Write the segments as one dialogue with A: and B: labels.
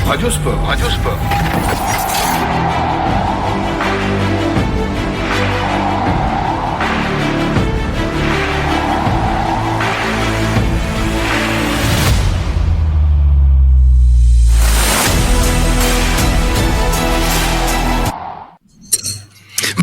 A: Radio Sport. Radio Sport.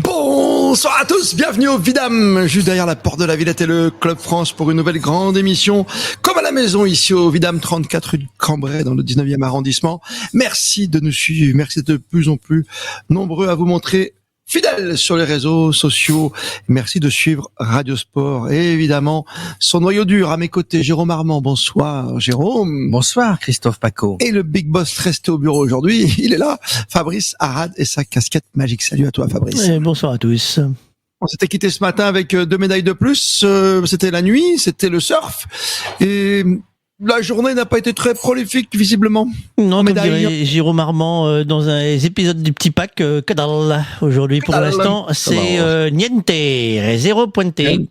B: Bonsoir à tous, bienvenue au Vidam, juste derrière la porte de la Villette et le Club France pour une nouvelle grande émission, comme à la maison ici au Vidam 34 rue de Cambrai dans le 19e arrondissement. Merci de nous suivre, merci d'être de plus en plus nombreux à vous montrer fidèles sur les réseaux sociaux. Merci de suivre Radio Sport et évidemment son noyau dur à mes côtés, Jérôme Armand. Bonsoir Jérôme.
C: Bonsoir Christophe Paco.
B: Et le Big Boss resté au bureau aujourd'hui, il est là, Fabrice Arad et sa casquette magique. Salut à toi Fabrice.
D: Et bonsoir à tous.
B: On s'était quitté ce matin avec 2 médailles de plus. C'était la nuit, c'était le surf. Et la journée n'a pas été très prolifique, visiblement.
D: Non, comme dirait Jérôme Armand dans un épisode du Petit Pack, que dalle. Aujourd'hui, pour l'instant, c'est niente, zéro pointé.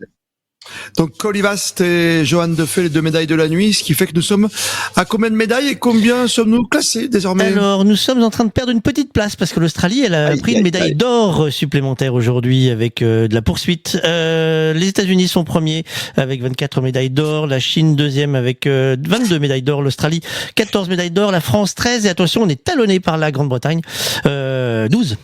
B: Donc Colivast et Johan Defay, les 2 médailles de la nuit, ce qui fait que nous sommes à combien de médailles et combien sommes-nous classés désormais?
D: Alors nous sommes en train de perdre une petite place parce que l'Australie elle a pris une médaille d'or supplémentaire aujourd'hui avec de la poursuite. Les États-Unis sont premiers avec 24 médailles d'or, la Chine deuxième avec 22 médailles d'or, l'Australie 14 médailles d'or, la France 13 et attention on est talonné par la Grande-Bretagne 12.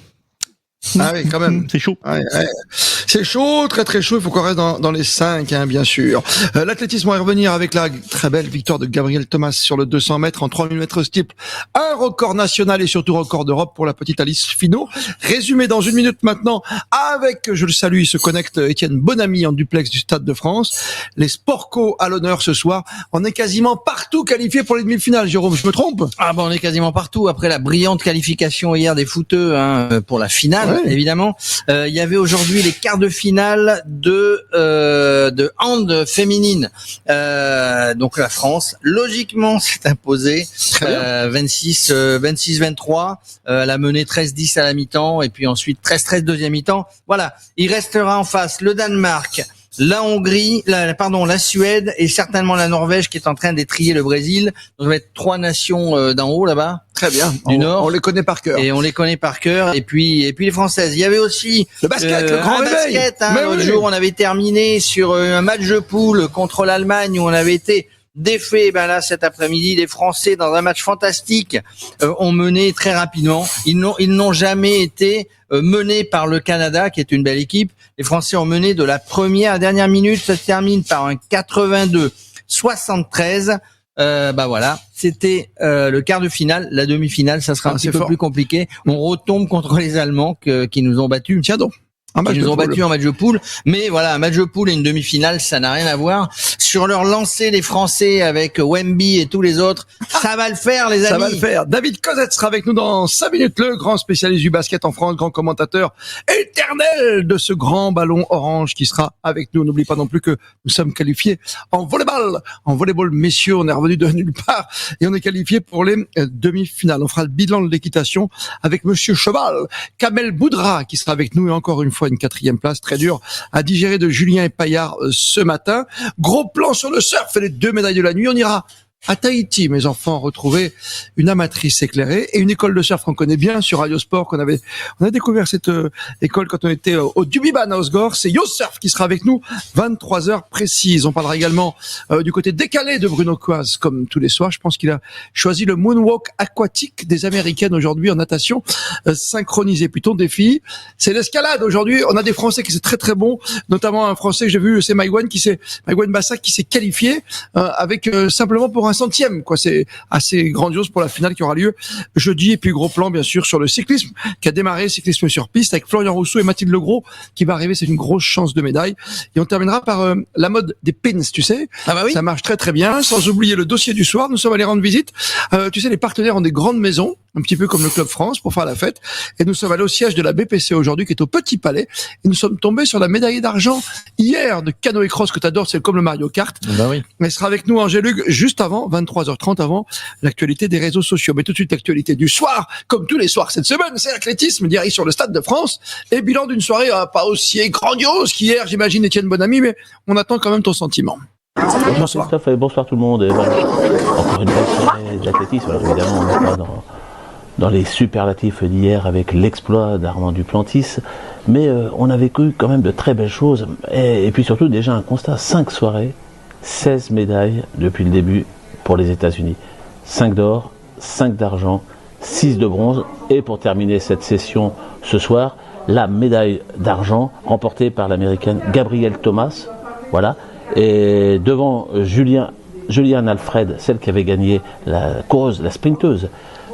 B: Ah oui, quand même.
D: C'est chaud.
B: Ouais. C'est chaud, très très chaud. Il faut qu'on reste dans les 5, bien sûr. L'athlétisme, on va revenir avec la très belle victoire de Gabriel Thomas sur le 200 mètres en 3000 mètres steeple. Un record national et surtout record d'Europe pour la petite Alice Finot. Résumé dans 1 minute maintenant avec, je le salue, il se connecte Étienne Bonamy en duplex du Stade de France. Les Sportco à l'honneur ce soir. On est quasiment partout qualifiés pour les demi-finales. Jérôme, je me trompe?
C: Ah on est quasiment partout après la brillante qualification hier des footeux pour la finale. Ouais. Évidemment, il y avait aujourd'hui les quarts de finale de hand féminine. Donc la France, logiquement, s'est imposée 26-23. Elle a mené 13-10 à la mi-temps et puis ensuite 13-13 deuxième mi-temps. Voilà, il restera en face le Danemark, la Hongrie, la Suède et certainement la Norvège qui est en train d'étriller le Brésil. Donc ça va être 3 nations d'en haut là-bas.
B: Très bien.
C: Du Nord.
B: On les connaît par cœur.
C: Et on les connaît par cœur. Et puis les Françaises. Il y avait aussi
B: le basket, le grand réveil.
C: Basket. L'autre jour, on avait terminé sur un match de poule contre l'Allemagne où on avait été défait. Là, cet après-midi, les Français, dans un match fantastique, ont mené très rapidement. Ils n'ont jamais été menés par le Canada, qui est une belle équipe. Les Français ont mené de la première à la dernière minute. Ça se termine par un 82-73. Voilà, c'était le quart de finale. La demi-finale, ça sera un petit peu plus compliqué. On retombe contre les Allemands qui nous ont battus.
B: Tiens donc.
C: Ils nous ont battus en match de poule, mais voilà, un match de poule et une demi-finale, ça n'a rien à voir. Sur leur lancée, les Français avec Wemby et tous les autres, ça va le faire, les amis.
B: Ça va le faire. David Cosette sera avec nous dans 5 minutes, le grand spécialiste du basket en France, grand commentateur éternel de ce grand ballon orange qui sera avec nous. N'oublie pas non plus que nous sommes qualifiés en volleyball. En volleyball, messieurs, on est revenu de nulle part et on est qualifiés pour les demi-finales. On fera le bilan de l'équitation avec Monsieur Cheval, Kamel Boudra qui sera avec nous et encore une fois une 4e place très dure à digérer de Julien et Paillard ce matin. Gros plan sur le surf et les 2 médailles de la nuit. On ira à Tahiti, mes enfants, retrouver une amatrice éclairée et une école de surf qu'on connaît bien sur Radio Sport, on a découvert cette école quand on était au Dubiban à Osgore. C'est Yo Surf qui sera avec nous 23h précises. On parlera également du côté décalé de Bruno Coaz, comme tous les soirs. Je pense qu'il a choisi le moonwalk aquatique des Américaines aujourd'hui en natation synchronisée. Puis ton défi, c'est l'escalade. Aujourd'hui, on a des Français qui sont très très bons, notamment un Français que j'ai vu, c'est Maïwen Bassac qui s'est qualifié avec simplement pour un centième, quoi. C'est assez grandiose pour la finale qui aura lieu jeudi. Et puis gros plan bien sûr sur le cyclisme qui a démarré, cyclisme sur piste avec Florian Rousseau et Mathilde Legros qui va arriver. C'est une grosse chance de médaille. Et on terminera par la mode des pins, tu sais.
C: Ah bah oui.
B: Ça marche très très bien. Sans oublier le dossier du soir. Nous sommes allés rendre visite. Tu sais, les partenaires ont des grandes maisons, un petit peu comme le Club France pour faire la fête. Et nous sommes allés au siège de la BPC aujourd'hui qui est au Petit Palais. Et nous sommes tombés sur la médaillée d'argent hier de canoë cross que t'adores. C'est comme le Mario Kart.
C: Bah oui.
B: Elle sera avec nous, Angéluc, juste avant 23h30 avant l'actualité des réseaux sociaux. Mais tout de suite, l'actualité du soir, comme tous les soirs cette semaine, c'est l'athlétisme direct sur le Stade de France et bilan d'une soirée pas aussi grandiose qu'hier, j'imagine, Étienne Bonamy, mais on attend quand même ton sentiment.
E: Bonsoir Christophe et bonsoir tout le monde. Et voilà. Encore une belle soirée d'athlétisme. Alors évidemment, on n'est pas
A: dans les superlatifs d'hier avec l'exploit d'Armand Duplantis, mais on a vécu quand même de très belles choses, et puis surtout déjà un constat, 5 soirées, 16 médailles depuis le début pour les États-Unis, 5 d'or, 5 d'argent, 6 de bronze, et pour terminer cette session ce soir, la médaille d'argent remportée par l'américaine Gabrielle Thomas, voilà, et devant Julianne Alfred, celle qui avait gagné la coureuse, la sprinteuse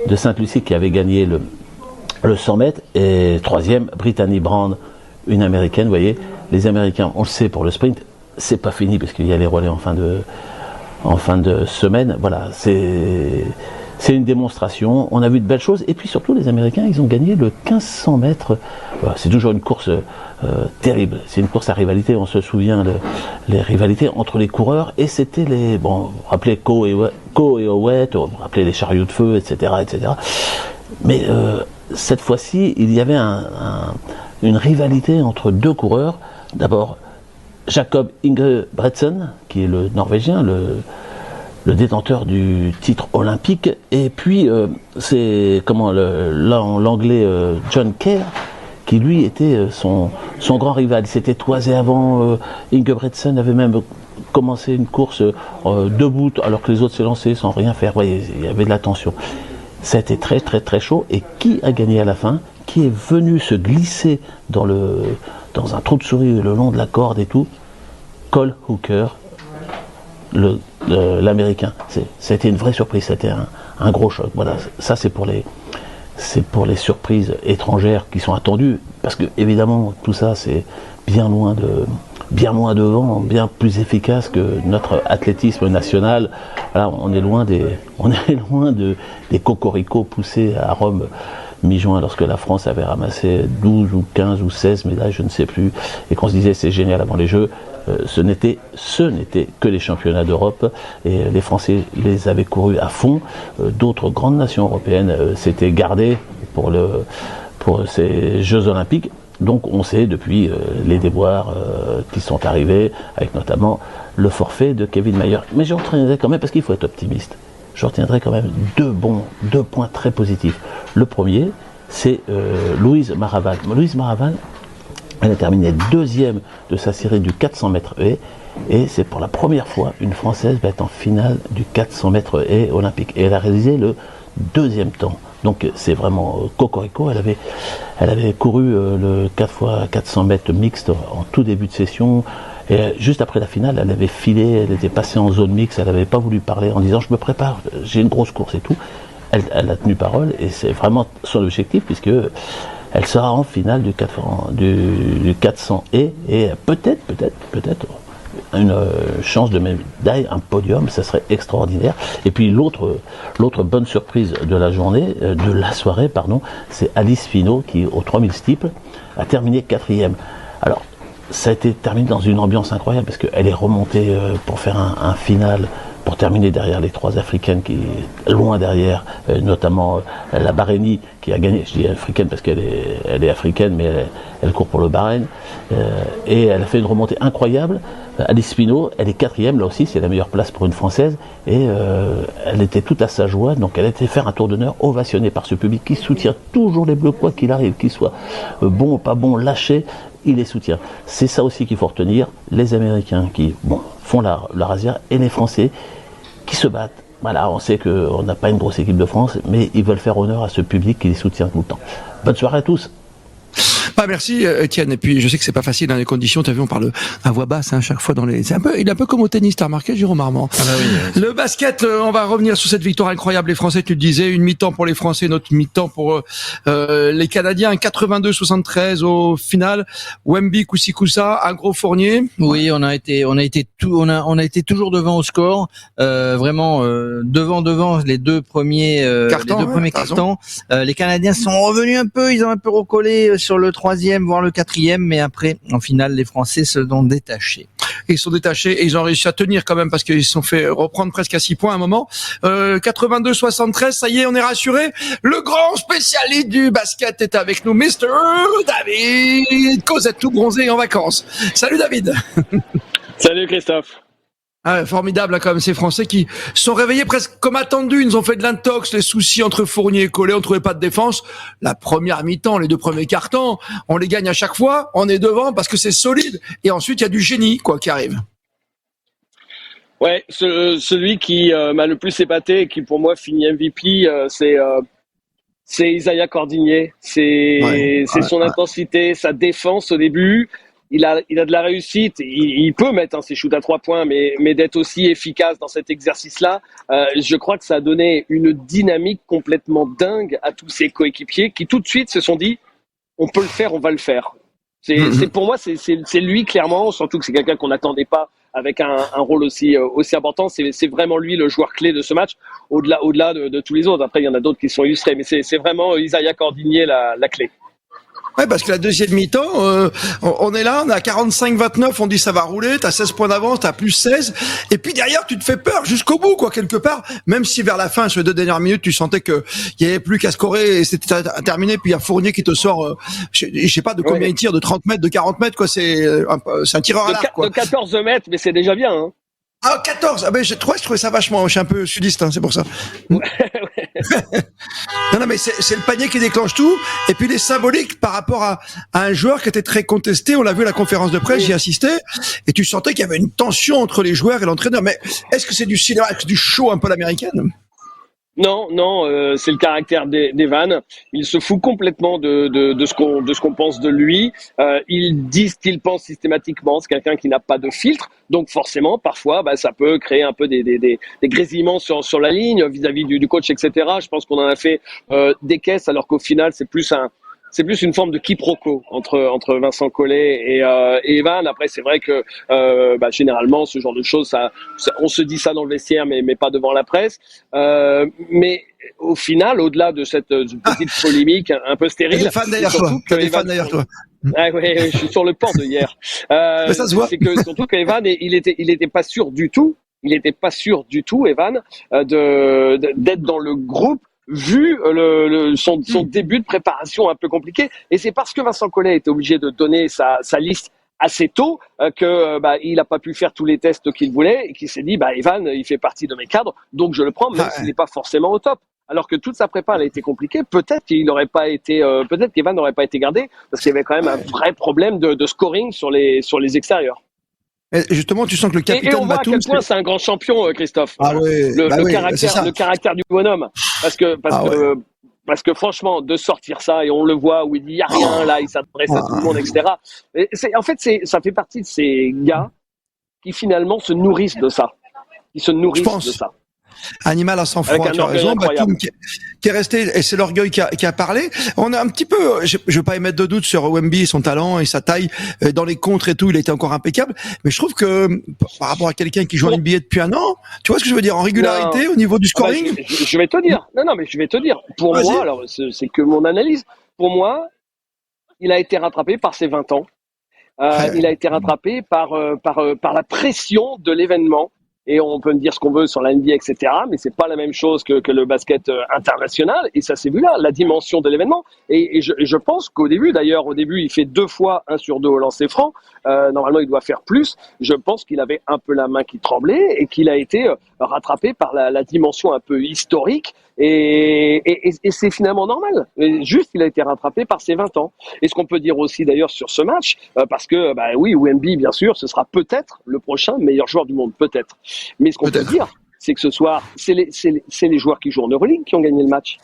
A: de Sainte-Lucie qui avait gagné le 100 mètres, et troisième, Brittany Brown, une américaine. Vous voyez, les Américains, on le sait pour le sprint, c'est pas fini parce qu'il y a les relais en fin de semaine. Voilà, c'est une démonstration. On a vu de belles choses, et puis surtout les Américains, ils ont gagné le 1500 mètres. Voilà, c'est toujours une course terrible. C'est une course à rivalité. On se souvient les rivalités entre les coureurs, et c'était vous rappelez Coe et Howett, vous rappelez les chariots de feu, etc., etc. Mais cette fois-ci, il y avait une rivalité entre deux coureurs. D'abord, Jakob Ingebrigtsen, qui est le Norvégien, le détenteur du titre olympique, et puis c'est l'anglais John Kerr, qui lui était son grand rival. Il s'était toisé avant. Ingebrigtsen avait même commencé une course debout, alors que les autres s'est lancé sans rien faire. Vous voyez, il y avait de la tension. Ça a été très très très chaud. Et qui a gagné à la fin? Qui est venu se glisser dans un trou de souris le long de la corde et tout? Cole Hooker, l'américain. Ça a été une vraie surprise. C'était un gros choc. Voilà, ça c'est pour les surprises étrangères qui sont attendues, parce que évidemment tout ça c'est bien loin devant, bien plus efficace que notre athlétisme national. Voilà, on est loin des cocoricots poussés à Rome mi-juin, lorsque la France avait ramassé 12 ou 15 ou 16 médailles, je ne sais plus, et qu'on se disait c'est génial avant les Jeux. Ce n'était que les championnats d'Europe, et les Français les avaient courus à fond. D'autres grandes nations européennes s'étaient gardées pour ces Jeux Olympiques. Donc on sait depuis les déboires qui sont arrivés, avec notamment le forfait de Kevin Mayer. Mais je retiendrai quand même, parce qu'il faut être optimiste, je retiendrai quand même deux points très positifs. Le premier, c'est Louise Maraval. Louise Maraval, elle a terminé deuxième de sa série du 400 mètres haies, et c'est pour la première fois une Française va être en finale du 400 mètres haies olympique. Et elle a réalisé le deuxième temps. Donc c'est vraiment cocorico. Elle avait couru le 4x400 mètres mixte en tout début de session. Et juste après la finale, elle avait filé, elle était passée en zone mixte, elle n'avait pas voulu parler en disant je me prépare, j'ai une grosse course et tout. Elle a tenu parole, et c'est vraiment son objectif, puisque elle sera en finale du 400 et peut-être une chance de médaille, un podium, ça serait extraordinaire. Et puis l'autre bonne surprise de la soirée, c'est Alice Finot, qui au 3000 steeple a terminé 4e. Alors ça a été terminé dans une ambiance incroyable, parce qu'elle est remontée pour faire un final, pour terminer derrière les trois Africaines qui loin derrière, notamment la Bahreïnie qui a gagné. Je dis africaine parce qu'elle est africaine, mais elle court pour le Bahreïn, et elle a fait une remontée incroyable. Alice Finot, elle est 4e, là aussi c'est la meilleure place pour une Française, et elle était toute à sa joie. Donc elle a été faire un tour d'honneur, ovationnée par ce public qui soutient toujours les Bleus, quoi qu'il arrive, qu'ils soient bons ou pas bons, lâchés, il les soutient. C'est ça aussi qu'il faut retenir, les Américains qui font la razzia, et les Français qui se battent. Voilà, on sait qu'on n'a pas une grosse équipe de France, mais ils veulent faire honneur à ce public qui les soutient tout le temps. Bonne soirée à tous.
B: Merci Étienne. Et puis je sais que c'est pas facile dans les conditions. T'as vu, on parle à voix basse à chaque fois il est un peu comme au tennis. T'as remarqué, Jérôme Armand?
C: Ah bah oui.
B: Le basket, on va revenir sur cette victoire incroyable. Les Français, tu le disais, une mi-temps pour les Français, une autre mi-temps pour les Canadiens. 82-73 au final. Wemby Koussika, un gros Fournier.
C: Oui, on a été toujours devant au score. Vraiment devant les deux premiers cartons. Les Canadiens sont revenus un peu. Ils ont un peu recollé sur le 3e, voire le 4e, mais après, en finale, les Français se sont détachés.
B: Ils sont détachés et ils ont réussi à tenir quand même, parce qu'ils se sont fait reprendre presque à 6 points à un moment. 82-73, ça y est, on est rassuré. Le grand spécialiste du basket est avec nous, Mr. David Cosette, tout bronzé en vacances. Salut David.
E: Salut Christophe.
B: Ah, formidable, hein, quand même, ces Français qui sont réveillés presque comme attendus. Ils nous ont fait de l'intox, les soucis entre Fournier et Collet, on trouvait pas de défense. La première mi-temps, les 2 premiers quarts-temps, on les gagne à chaque fois, on est devant parce que c'est solide. Et ensuite, il y a du génie, quoi, qui arrive.
E: Ouais, celui qui m'a le plus épaté et qui pour moi finit MVP, c'est Isaiah Cordigné. C'est son intensité, sa défense au début. Il a de la réussite. Il peut mettre ses shoots à 3 points, mais d'être aussi efficace dans cet exercice-là, je crois que ça a donné une dynamique complètement dingue à tous ses coéquipiers qui tout de suite se sont dit on peut le faire, on va le faire. C'est pour moi, c'est lui clairement, surtout que c'est quelqu'un qu'on n'attendait pas avec un rôle aussi important. C'est vraiment lui le joueur clé de ce match, au-delà de tous les autres. Après, il y en a d'autres qui sont illustrés, mais c'est vraiment Isaiah Cordigné la clé.
B: Ouais, parce que la deuxième mi-temps, on est là, on est à 45-29, on dit ça va rouler, t'as 16 points d'avance, t'as plus 16, et puis derrière tu te fais peur jusqu'au bout, quoi, quelque part, même si vers la fin, sur les 2 dernières minutes, tu sentais que il y avait plus qu'à scorer et c'était terminé, puis il y a Fournier qui te sort, je sais pas de combien il tire, de 30 mètres, de 40 mètres, quoi, c'est un tireur à l'arc, quoi.
E: De 14 mètres, mais c'est déjà bien, hein.
B: Ah, 14! Ah, ben, je trouvais ça vachement, je suis un peu sudiste, hein, c'est pour ça. Non, mais c'est le panier qui déclenche tout. Et puis, les symboliques par rapport à un joueur qui était très contesté. On l'a vu à la conférence de presse, j'y assistais. Et tu sentais qu'il y avait une tension entre les joueurs et l'entraîneur. Mais est-ce que c'est du cinéma, du show un peu l'américaine?
E: Non, c'est le caractère d'Evan. Il se fout complètement de ce qu'on pense de lui. Il dit ce qu'il pense systématiquement. C'est quelqu'un qui n'a pas de filtre. Donc forcément, parfois, ça peut créer un peu des grésillements sur la ligne vis-à-vis du coach, etc. Je pense qu'on en a fait des caisses, alors qu'au final, c'est plus une forme de quiproquo entre Vincent Collet et Evan. Après, c'est vrai que généralement, ce genre de choses, ça, on se dit ça dans le vestiaire, mais pas devant la presse. Mais au final, au-delà de cette petite polémique un peu stérile,
B: t'as des fans derrière toi.
E: Ah ouais, je suis sur le port de hier.
B: Mais ça se voit.
E: C'est que surtout qu'Evan, il était pas sûr du tout. Il était pas sûr du tout, Evan, d'être dans le groupe, vu son début de préparation un peu compliqué. Et c'est parce que Vincent Collet était obligé de donner sa liste assez tôt que il a pas pu faire tous les tests qu'il voulait et qu'il s'est dit Evan, il fait partie de mes cadres, donc je le prends, même s'il n'est pas forcément au top. Alors que toute sa prépa elle a été compliquée, peut-être qu'Evan n'aurait pas été gardé parce qu'il y avait quand même un vrai problème de scoring sur les extérieurs.
B: Et justement, tu sens que le capitaine
E: et on voit
B: Batum,
E: à quel point c'est un grand champion, Christophe.
B: Ah ouais,
E: le caractère du bonhomme, parce que franchement, de sortir ça et on le voit où il dit il y a rien là, il s'adresse à tout le monde, etc. Et ça fait partie de ces gars qui finalement se nourrissent de ça. Ils se nourrissent de ça.
B: Animal à sang-froid, tu as raison. Batum qui est resté, et c'est l'orgueil qui a parlé. On a un petit peu, je veux pas émettre de doute sur Wemby et son talent et sa taille dans les contres et tout, il était encore impeccable. Mais je trouve que par rapport à quelqu'un qui joue en NBA depuis un an, tu vois ce que je veux dire, en régularité au niveau du scoring.
E: Je vais te dire. Non, mais je vais te dire. Pour moi, alors c'est que mon analyse. Pour moi, il a été rattrapé par ses 20 ans. Il a été rattrapé par la pression de l'événement. Et on peut me dire ce qu'on veut sur la NBA, etc. Mais c'est pas la même chose que le basket international. Et ça s'est vu là, la dimension de l'événement. Et je pense qu'au début, il fait 2 fois 1 sur 2 au lancer franc. Normalement, il doit faire plus. Je pense qu'il avait un peu la main qui tremblait et qu'il a été rattrapé par la dimension un peu historique. Et c'est finalement normal. Juste, il a été rattrapé par ses 20 ans. Et ce qu'on peut dire aussi d'ailleurs sur ce match, parce que oui, Wemby, bien sûr, ce sera peut-être le prochain meilleur joueur du monde, peut-être. Mais ce qu'on peut dire, c'est que ce soir, c'est les joueurs qui jouent en Euroleague qui ont gagné le match.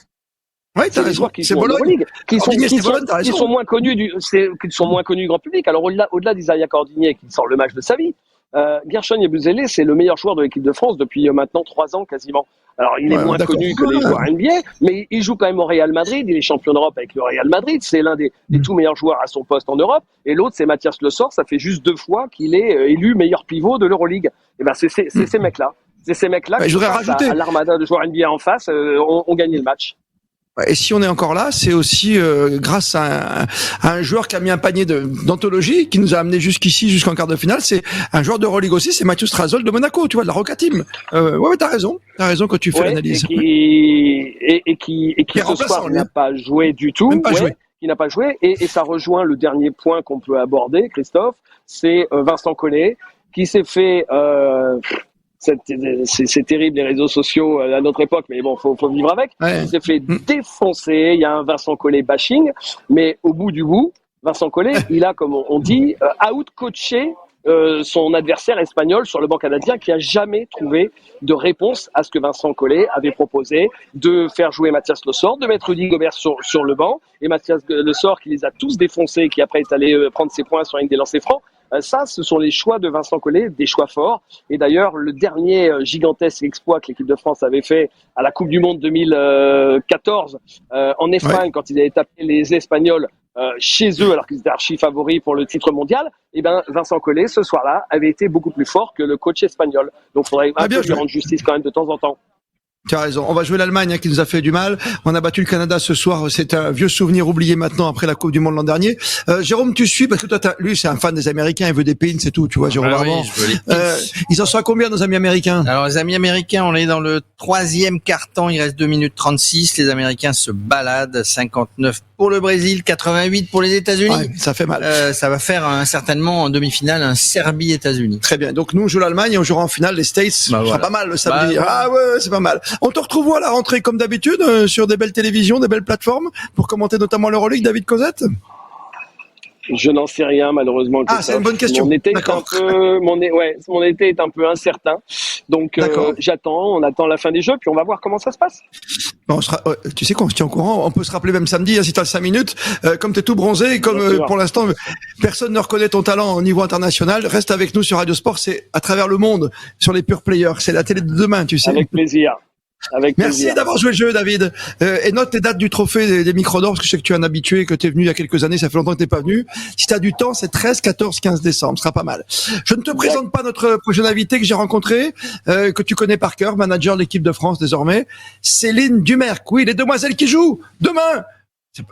B: Oui, t'as raison. C'est Bologne.
E: Qui sont moins connus du grand public. Alors au-delà d'Isaiah Cordigné qui sort le match de sa vie, Gershon Yabusele, c'est le meilleur joueur de l'équipe de France depuis maintenant 3 ans quasiment. Alors il est moins connu que les joueurs NBA, mais il joue quand même au Real Madrid, il est champion d'Europe avec le Real Madrid, c'est l'un des tout meilleurs joueurs à son poste en Europe, et l'autre c'est Mathias Le Sort, ça fait juste 2 fois qu'il est élu meilleur pivot de l'Euroleague. Et c'est ces mecs-là. C'est ces mecs-là qui, à l'armada de joueurs NBA en face, ont gagné le match.
B: Et si on est encore là, c'est aussi grâce à un joueur qui a mis un panier d'anthologie, qui nous a amené jusqu'ici, jusqu'en quart de finale. C'est un joueur de Euroleague aussi, c'est Mathieu Strazol de Monaco, tu vois, de la Roca Team. Ouais, t'as raison quand tu fais l'analyse.
E: Et qui ce soir n'a pas joué du tout.
B: Même pas joué.
E: Qui n'a pas joué. Et ça rejoint le dernier point qu'on peut aborder, Christophe, c'est Vincent Collet, qui s'est fait c'est terrible les réseaux sociaux à notre époque, mais bon, faut vivre avec.
B: Ouais.
E: Il s'est fait défoncer. Il y a un Vincent Collet bashing, mais au bout du bout, Vincent Collet, il a, comme on dit, out-coaché son adversaire espagnol sur le banc canadien, qui a jamais trouvé de réponse à ce que Vincent Collet avait proposé, de faire jouer Mathias Le Sort, de mettre Rudy Gobert sur le banc, et Mathias Le Sort qui les a tous défoncés, qui après est allé prendre ses points sur une des lancers francs. Ça, ce sont les choix de Vincent Collet, des choix forts. Et d'ailleurs, le dernier gigantesque exploit que l'équipe de France avait fait à la Coupe du Monde 2014 en Espagne, quand ils avaient tapé les Espagnols chez eux, alors qu'ils étaient archi favoris pour le titre mondial, et ben Vincent Collet, ce soir-là, avait été beaucoup plus fort que le coach espagnol. Donc, il faudrait un peu lui rendre justice quand même de temps en temps.
B: Tu as raison. On va jouer l'Allemagne qui nous a fait du mal. On a battu le Canada ce soir. C'est un vieux souvenir oublié maintenant après la Coupe du Monde l'an dernier. Jérôme, tu suis parce que toi, lui, c'est un fan des Américains. Il veut des pins, c'est tout. Tu vois, Jérôme.
C: Oui, je veux les pins.
B: Ils en sont à combien, nos amis américains?
C: Alors, les amis américains, on est dans le 3e quart-temps. Il reste 2 minutes 36. Les Américains se baladent. 59 pour le Brésil, 88 pour les États-Unis.
B: Ouais, ça fait mal.
C: Ça va faire certainement en demi-finale un Serbie-États-Unis.
B: Très bien. Donc, nous, on joue l'Allemagne et on jouera en finale les States.
C: Bah,
B: voilà. Pas mal le samedi.
C: Bah,
B: ah ouais, c'est pas mal. On te retrouve à la rentrée comme d'habitude sur des belles télévisions, des belles plateformes pour commenter notamment l'Euroleague, David Cosette?
E: Je n'en sais rien, malheureusement.
B: Ah, c'est une bonne question.
E: Mon été est un peu incertain. Donc, j'attends, on attend la fin des jeux, puis on va voir comment ça se passe.
B: Bon, tu sais qu'on se tient au courant, on peut se rappeler même samedi, si tu as 5 minutes, comme tu es tout bronzé, comme pour l'instant, personne ne reconnaît ton talent au niveau international, reste avec nous sur Radio Sport, c'est à travers le monde, sur les Pure Players, c'est la télé de demain, tu sais.
E: Avec plaisir.
B: Merci d'avoir joué le jeu, David. Et note les dates du trophée des micros d'or, parce que je sais que tu es un habitué, que tu es venu il y a quelques années, ça fait longtemps que tu n'es pas venu. Si tu as du temps, c'est 13, 14, 15 décembre, ce sera pas mal. Je ne te présente pas notre prochaine invité que j'ai rencontré, que tu connais par cœur, manager de l'équipe de France désormais, Céline Dumerc. Oui, les demoiselles qui jouent demain.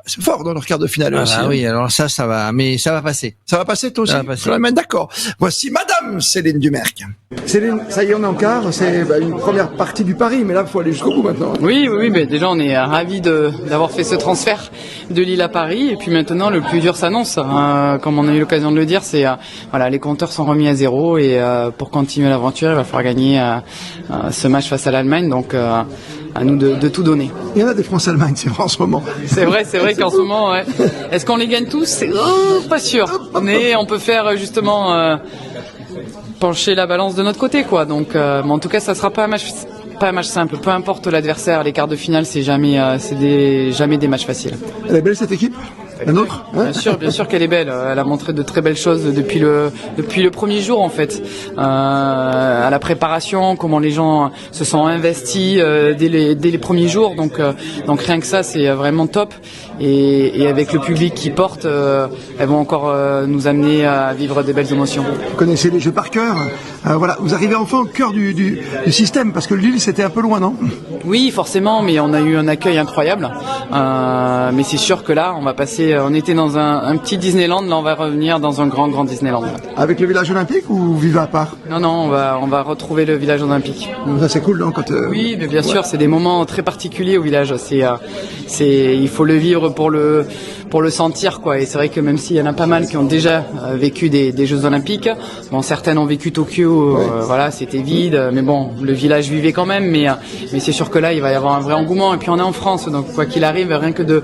B: C'est fort dans leur quart de finale aussi.
C: Ah oui, alors ça va, mais ça va passer.
B: Ça va passer toi aussi?
C: Ça va passer.
B: D'accord. Voici Madame Céline Dumerc. Céline, ça y est, on est en quart. C'est une première partie du pari, mais là, il faut aller jusqu'au bout maintenant.
F: Oui, mais déjà, on est ravis d'avoir fait ce transfert de Lille à Paris. Et puis maintenant, le plus dur s'annonce. Comme on a eu l'occasion de le dire, c'est voilà, les compteurs sont remis à zéro et pour continuer l'aventure, il va falloir gagner ce match face à l'Allemagne. Donc à nous de tout donner.
B: Il y en a des France-Allemagne, c'est vrai en ce moment.
F: C'est vrai qu'en ce moment, ouais. Est-ce qu'on les gagne tous? C'est pas sûr. Mais on peut faire justement pencher la balance de notre côté, quoi. Donc, mais en tout cas, ça sera pas un match simple. Peu importe l'adversaire, les quarts de finale, c'est jamais des matchs faciles.
B: Elle est belle cette équipe? La nôtre?
F: Bien sûr qu'elle est belle. Elle a montré de très belles choses depuis le premier jour en fait. À la préparation, comment les gens se sont investis dès les premiers jours. Donc rien que ça, c'est vraiment top. Et avec le public qui porte, elles vont encore nous amener à vivre des belles émotions.
B: Vous connaissez les jeux par cœur. Voilà, vous arrivez enfin au cœur du système parce que Lille c'était un peu loin, non?
F: Oui, forcément, mais on a eu un accueil incroyable. Mais c'est sûr que là, on était dans un petit Disneyland, là on va revenir dans un grand Disneyland. Avec
B: le village olympique ou vous vivez à part?
F: Non, on va retrouver le village olympique.
B: Ça c'est cool, non, quand
F: Oui, mais bien sûr, c'est des moments très particuliers au village. Il faut le vivre pour le sentir, quoi. Et c'est vrai que même s'il y en a pas mal qui ont déjà vécu des Jeux Olympiques, bon, certaines ont vécu Tokyo, voilà, c'était vide, mais bon, le village vivait quand même. Mais c'est sûr que là, il va y avoir un vrai engouement. Et puis on est en France, donc quoi qu'il arrive, rien que de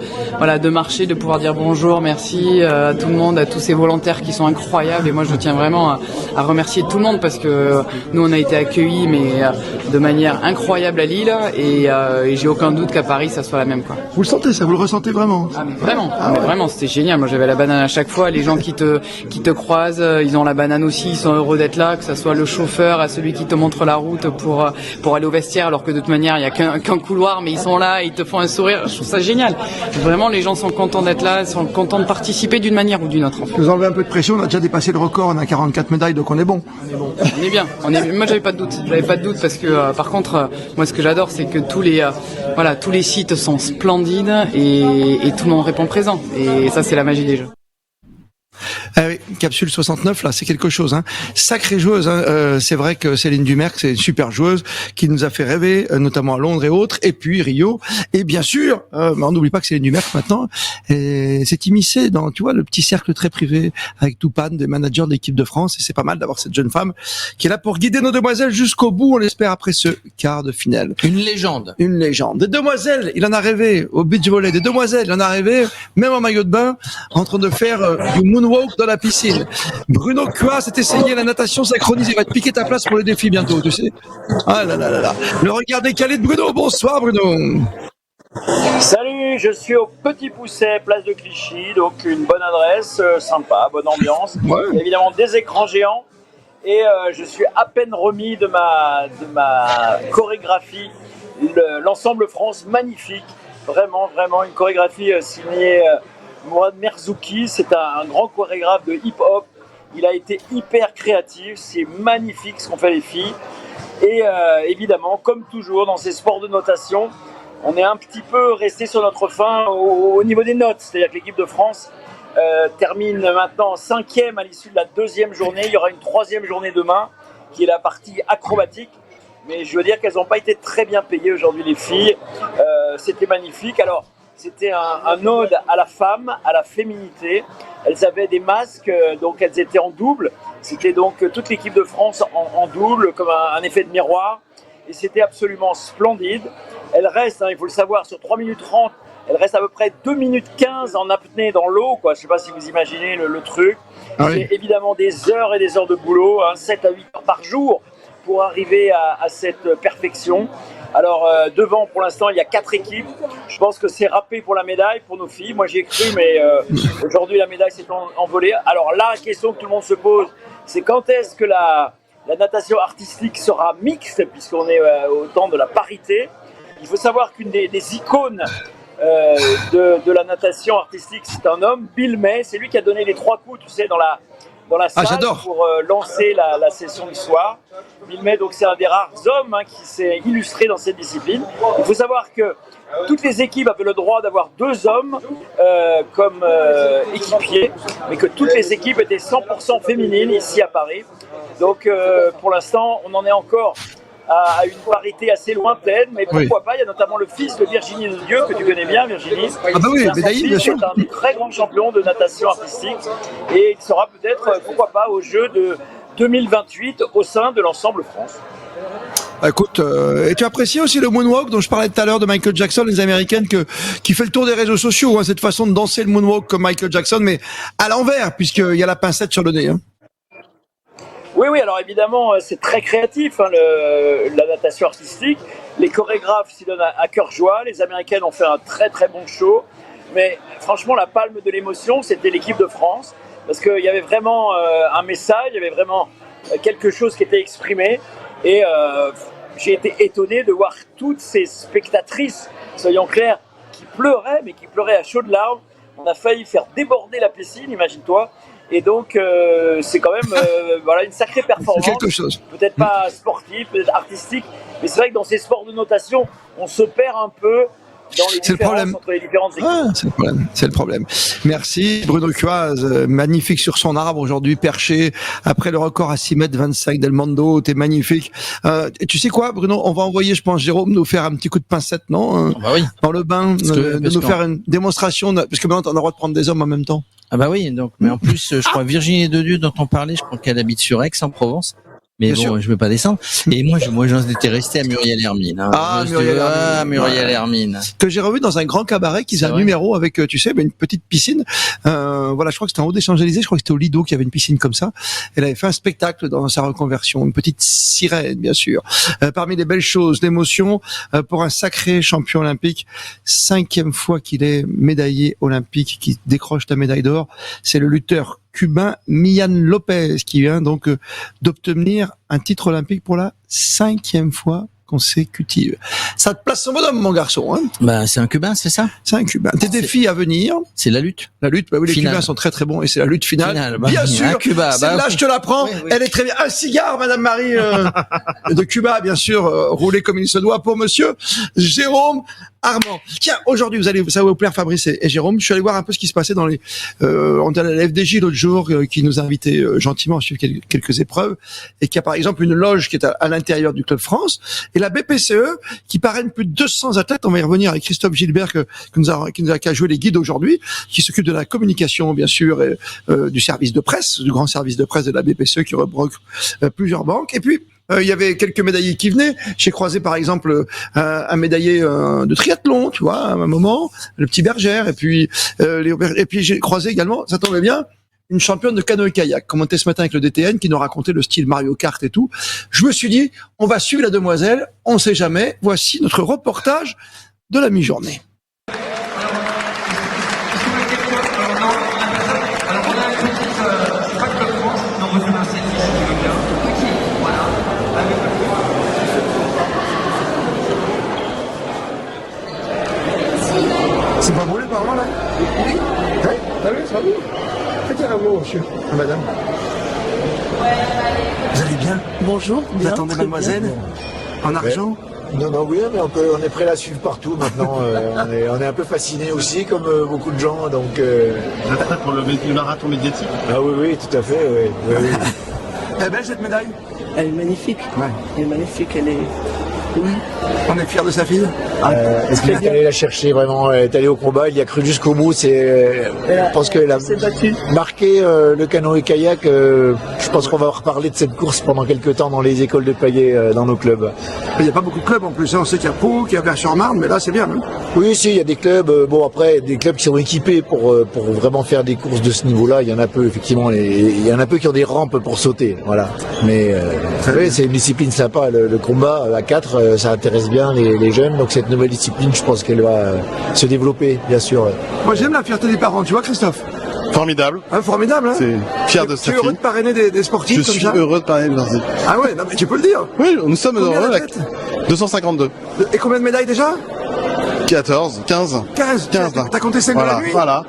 F: marcher, de pouvoir dire bonjour, merci à tout le monde, à tous ces volontaires qui sont incroyables. Et moi, je tiens vraiment à remercier tout le monde parce que nous, on a été accueillis, mais de manière incroyable à Lille. Et j'ai aucun doute qu'à Paris, ça soit la même, quoi.
B: Vous le sentez, ça? Vous le ressentez vraiment?
F: Ah, mais vraiment. Vraiment, c'était génial. Moi, j'avais la banane à chaque fois. Les gens qui te croisent, ils ont la banane aussi. Ils sont heureux d'être là, que ça soit le chauffeur, à celui qui te montre la route pour aller au vestiaire, alors que de toute manière, il y a qu'un couloir, mais ils sont là, ils te font un sourire. Je trouve ça génial. Vraiment, les gens sont contents d'être là, sont contents de participer d'une manière ou d'une autre. En fait.
B: Vous enlevez un peu de pression. On a déjà dépassé le record. On a 44 médailles, donc on est bon.
F: On est bien. Moi, j'avais pas de doute parce que par contre, moi, ce que j'adore, c'est que tous les sites sont splendides et tout le monde répond présent. Et ça, c'est la magie des jeux.
B: Ah oui, capsule 69 là, c'est quelque chose. Sacrée joueuse. C'est vrai que Céline Dumerc, c'est une super joueuse qui nous a fait rêver, notamment à Londres et autres. Et puis Rio. Et bien sûr, on n'oublie pas que Céline Dumerc maintenant s'est immiscée dans, tu vois, le petit cercle très privé avec Toupane, des managers de l'équipe de France. Et c'est pas mal d'avoir cette jeune femme qui est là pour guider nos demoiselles jusqu'au bout. On l'espère après ce quart de finale.
C: Une légende.
B: Une légende. Des demoiselles, il en a rêvé au beach volley. Des demoiselles, il en a rêvé même en maillot de bain, en train de faire du moonwalk dans la piscine. Bruno Cuas s'est essayé la natation synchronisée. Il va te piquer ta place pour le défi bientôt, tu sais. Ah là là là là. Le regard décalé de Bruno. Bonsoir Bruno.
G: Salut, je suis au Petit Pousset, place de Clichy, donc une bonne adresse, sympa, bonne ambiance.
B: Ouais.
G: Il y a évidemment des écrans géants et je suis à peine remis de ma chorégraphie, l'ensemble France magnifique, vraiment une chorégraphie signée Mourad Merzouki. C'est un grand chorégraphe de hip-hop. Il a été hyper créatif, c'est magnifique ce qu'ont fait les filles. Et évidemment, comme toujours dans ces sports de notation, on est un petit peu resté sur notre fin au niveau des notes. C'est-à-dire que l'équipe de France termine maintenant 5e à l'issue de la 2e journée. Il y aura une 3e journée demain, qui est la partie acrobatique. Mais je veux dire qu'elles n'ont pas été très bien payées aujourd'hui, les filles. C'était magnifique. Alors, c'était un ode à la femme, à la féminité. Elles avaient des masques, donc elles étaient en double. C'était donc toute l'équipe de France en double, comme un effet de miroir. Et c'était absolument splendide. Elle reste, il faut le savoir, sur 3 minutes 30, elle reste à peu près 2 minutes 15 en apnée dans l'eau, quoi. Je ne sais pas si vous imaginez le truc.
B: Ah oui.
G: C'est évidemment des heures et des heures de boulot, 7 à 8 heures par jour pour arriver à cette perfection. Alors devant, pour l'instant, il y a 4 équipes. Je pense que c'est râpé pour la médaille, pour nos filles. Moi, j'y ai cru, mais aujourd'hui, la médaille s'est envolée. Alors là, la question que tout le monde se pose, c'est quand est-ce que la natation artistique sera mixte, puisqu'on est au temps de la parité. Il faut savoir qu'une des icônes de la natation artistique, c'est un homme, Bill May. C'est lui qui a donné les 3 coups, tu sais, dans la salle pour lancer la session du soir. Bill May, donc, c'est un des rares hommes qui s'est illustré dans cette discipline. Il faut savoir que toutes les équipes avaient le droit d'avoir 2 hommes comme équipiers, mais que toutes les équipes étaient 100% féminines ici à Paris. Donc, pour l'instant, on en est encore à une parité assez lointaine, mais pourquoi pas. Il y a notamment le fils de Virginie de Dieu, que tu connais bien, Virginie.
B: Ah bah oui, médaillé, bien sûr.
G: C'est un des très grands champions de natation artistique, et il sera peut-être, pourquoi pas, aux Jeux de 2028 au sein de l'ensemble France.
B: Écoute, et tu apprécies aussi le moonwalk dont je parlais tout à l'heure de Michael Jackson, les Américaines, qui fait le tour des réseaux sociaux, cette façon de danser le moonwalk comme Michael Jackson, mais à l'envers, puisqu'il y a la pincette sur le nez.
G: Oui, alors évidemment, c'est très créatif, la natation artistique. Les chorégraphes s'y donnent à cœur joie. Les Américaines ont fait un très très bon show. Mais franchement, la palme de l'émotion, c'était l'équipe de France. Parce qu'il y avait vraiment un message, il y avait vraiment quelque chose qui était exprimé. Et j'ai été étonné de voir toutes ces spectatrices, soyons clairs, qui pleuraient, mais qui pleuraient à chaudes larmes. On a failli faire déborder la piscine, imagine-toi. Et donc, c'est quand même une sacrée performance.
B: C'est quelque chose.
G: Peut-être pas sportive, peut-être artistique, mais c'est vrai que dans ces sports de notation, on se perd un peu dans les différences entre les différentes équipes.
B: Ah, c'est le problème. Merci Bruno Cuas, magnifique sur son arbre aujourd'hui, perché, après le record à 6,25 m d'El Mondo, t'es magnifique. Et tu sais quoi Bruno, on va envoyer, je pense, Jérôme nous faire un petit coup de pincette, non
C: Bah oui.
B: Dans le bain, nous faire une démonstration, parce que maintenant on a le droit de prendre des hommes en même temps.
C: Ah bah oui, donc, mais en plus, je crois Virginie de Dieu dont on parlait, je crois qu'elle habite sur Aix en Provence. Mais bien bon, sûr. Je veux pas descendre. Et moi, j'en étais resté à Muriel Hermine. Muriel Hermine.
B: Que j'ai revu dans un grand cabaret qui faisait un numéro avec, tu sais, une petite piscine. Voilà, je crois que c'était en haut des Champs-Élysées. Je crois que c'était au Lido qui avait une piscine comme ça. Elle avait fait un spectacle dans sa reconversion. Une petite sirène, bien sûr. Parmi les belles choses, l'émotion pour un sacré champion olympique. 5e fois qu'il est médaillé olympique, qui décroche la médaille d'or. C'est le lutteur cubain Millán Lopez qui vient donc d'obtenir un titre olympique pour la 5e fois consécutive. Ça te place son bonhomme, mon garçon, hein?
C: Bah, c'est un Cubain, c'est ça?
B: C'est un Cubain. Tes défis à venir?
C: C'est la lutte.
B: La lutte, bah oui, les Cubains sont très très bons et c'est la lutte finale. Bien sûr.
C: Cuba,
B: celle-là, je te la prends. Oui. Elle est très bien. Un cigare, Madame Marie, de Cuba, bien sûr, roulé comme il se doit pour monsieur Jérôme Armand. Tiens, aujourd'hui, ça va vous plaire, Fabrice et Jérôme. Je suis allé voir un peu ce qui se passait dans on était à la FDJ l'autre jour, qui nous invitait gentiment à suivre quelques épreuves, et qui a par exemple une loge qui est à l'intérieur du Club France, et la BPCE qui parraine plus de 200 athlètes. On va y revenir avec Christophe Gilbert qui nous a joué les guides aujourd'hui, qui s'occupe de la communication, bien sûr, et, du service de presse, du grand service de presse de la BPCE qui regroupe plusieurs banques. Et puis, il y avait quelques médaillés qui venaient. J'ai croisé par exemple un médaillé de triathlon, tu vois, à un moment, le petit Bergère. Et puis j'ai croisé également, ça tombait bien, une championne de canoë-kayak, commentée ce matin avec le DTN, qui nous racontait le style Mario Kart et tout. Je me suis dit, on va suivre la demoiselle, on sait jamais. Voici notre reportage de la mi-journée. C'est pas brûlé par là? Oui. Ah oui, ça va bien. Faites un mot, monsieur. Madame. Vous allez bien?
H: Bonjour.
B: Vous attendez mademoiselle? En argent?
I: Non, oui, mais on est prêt à la suivre partout maintenant. On est un peu fasciné aussi, comme beaucoup de gens. Donc,
J: Vous êtes prêt pour le marathon médiatique?
I: Ah oui, tout à fait. Oui.
B: Elle est belle cette médaille?
H: Elle est magnifique. Ouais. Elle est magnifique, elle est... Oui.
B: On est fiers de sa fille.
I: Est-ce qu'elle est allée la chercher vraiment? Elle est allée au combat, il y a cru jusqu'au bout. Je pense qu'elle a marqué le canoë-kayak. Je pense qu'on va reparler de cette course pendant quelques temps dans les écoles de pagaie dans nos clubs.
B: Il n'y a pas beaucoup de clubs en plus. On sait qu'il y a Pau, qu'il y a Vers-sur-Marne, mais là c'est bien. Hein.
I: Oui, si, il y a des clubs. Bon, après, des clubs qui sont équipés pour vraiment faire des courses de ce niveau-là. Il y en a peu, effectivement. Il y en a peu qui ont des rampes pour sauter. Voilà. Mais oui, c'est une discipline sympa. Le combat à 4. Ça intéresse bien les jeunes, donc cette nouvelle discipline, je pense qu'elle va se développer, bien sûr.
B: Moi, j'aime la fierté des parents, tu vois, Christophe?
J: Formidable.
B: Ah, formidable, hein?
J: C'est fier de sa fille.
B: Tu es heureux de parrainer des sportifs comme ça?
J: Je suis heureux de parrainer des sportifs.
B: Ah ouais, non, mais tu peux le dire.
J: Oui, nous sommes heureux. 252.
B: Et combien de médailles déjà?
J: 14, 15.
B: 15 là. T'as compté 5 dans la nuit?
J: Voilà.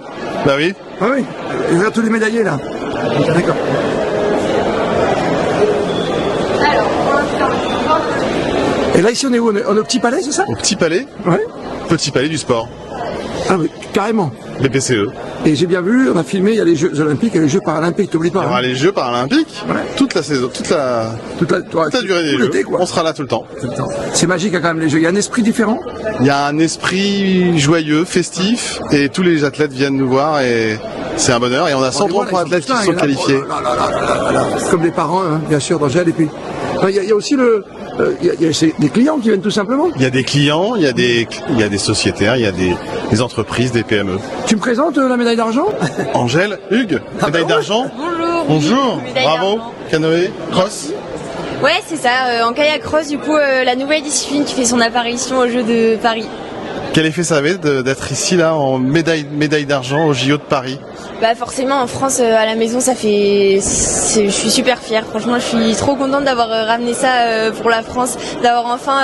J: Bah oui.
B: Ah oui. Et regarde tous les médaillés là. D'accord. Et là, ici, on est où? On est au Petit Palais, c'est ça?
J: Au Petit Palais?
B: Ouais.
J: Petit Palais du sport.
B: Ah oui, carrément.
J: BPCE.
B: Et j'ai bien vu, on a filmé, il y a les Jeux Olympiques et les Jeux Paralympiques, t'oublies pas.
J: Il y aura les Jeux Paralympiques, toute la saison, toute la durée des Jeux. Quoi. On sera là tout le temps.
B: C'est magique quand même les Jeux. Il y a un esprit différent?
J: Il y a un esprit joyeux, festif, et tous les athlètes viennent nous voir et c'est un bonheur. Et on a 133 athlètes qui sont qualifiés.
B: Comme les parents, hein, bien sûr, d'Angèle. Et puis, il y a aussi il y a des clients qui viennent tout simplement.
J: Il y a des clients, il y a des sociétaires, il y a des entreprises, des PME.
B: Tu me présentes la médaille d'argent?
J: Angèle, Hugues, médaille d'argent.
K: Bonjour.
J: Bravo. Canoë, cross.
K: Ouais, c'est ça. En kayak cross, du coup, la nouvelle discipline qui fait son apparition aux Jeux de Paris.
J: Quel effet ça avait d'être ici là en médaille d'argent aux JO de Paris?
K: Bah forcément en France à la maison je suis super fière, franchement je suis trop contente d'avoir ramené ça pour la France, d'avoir enfin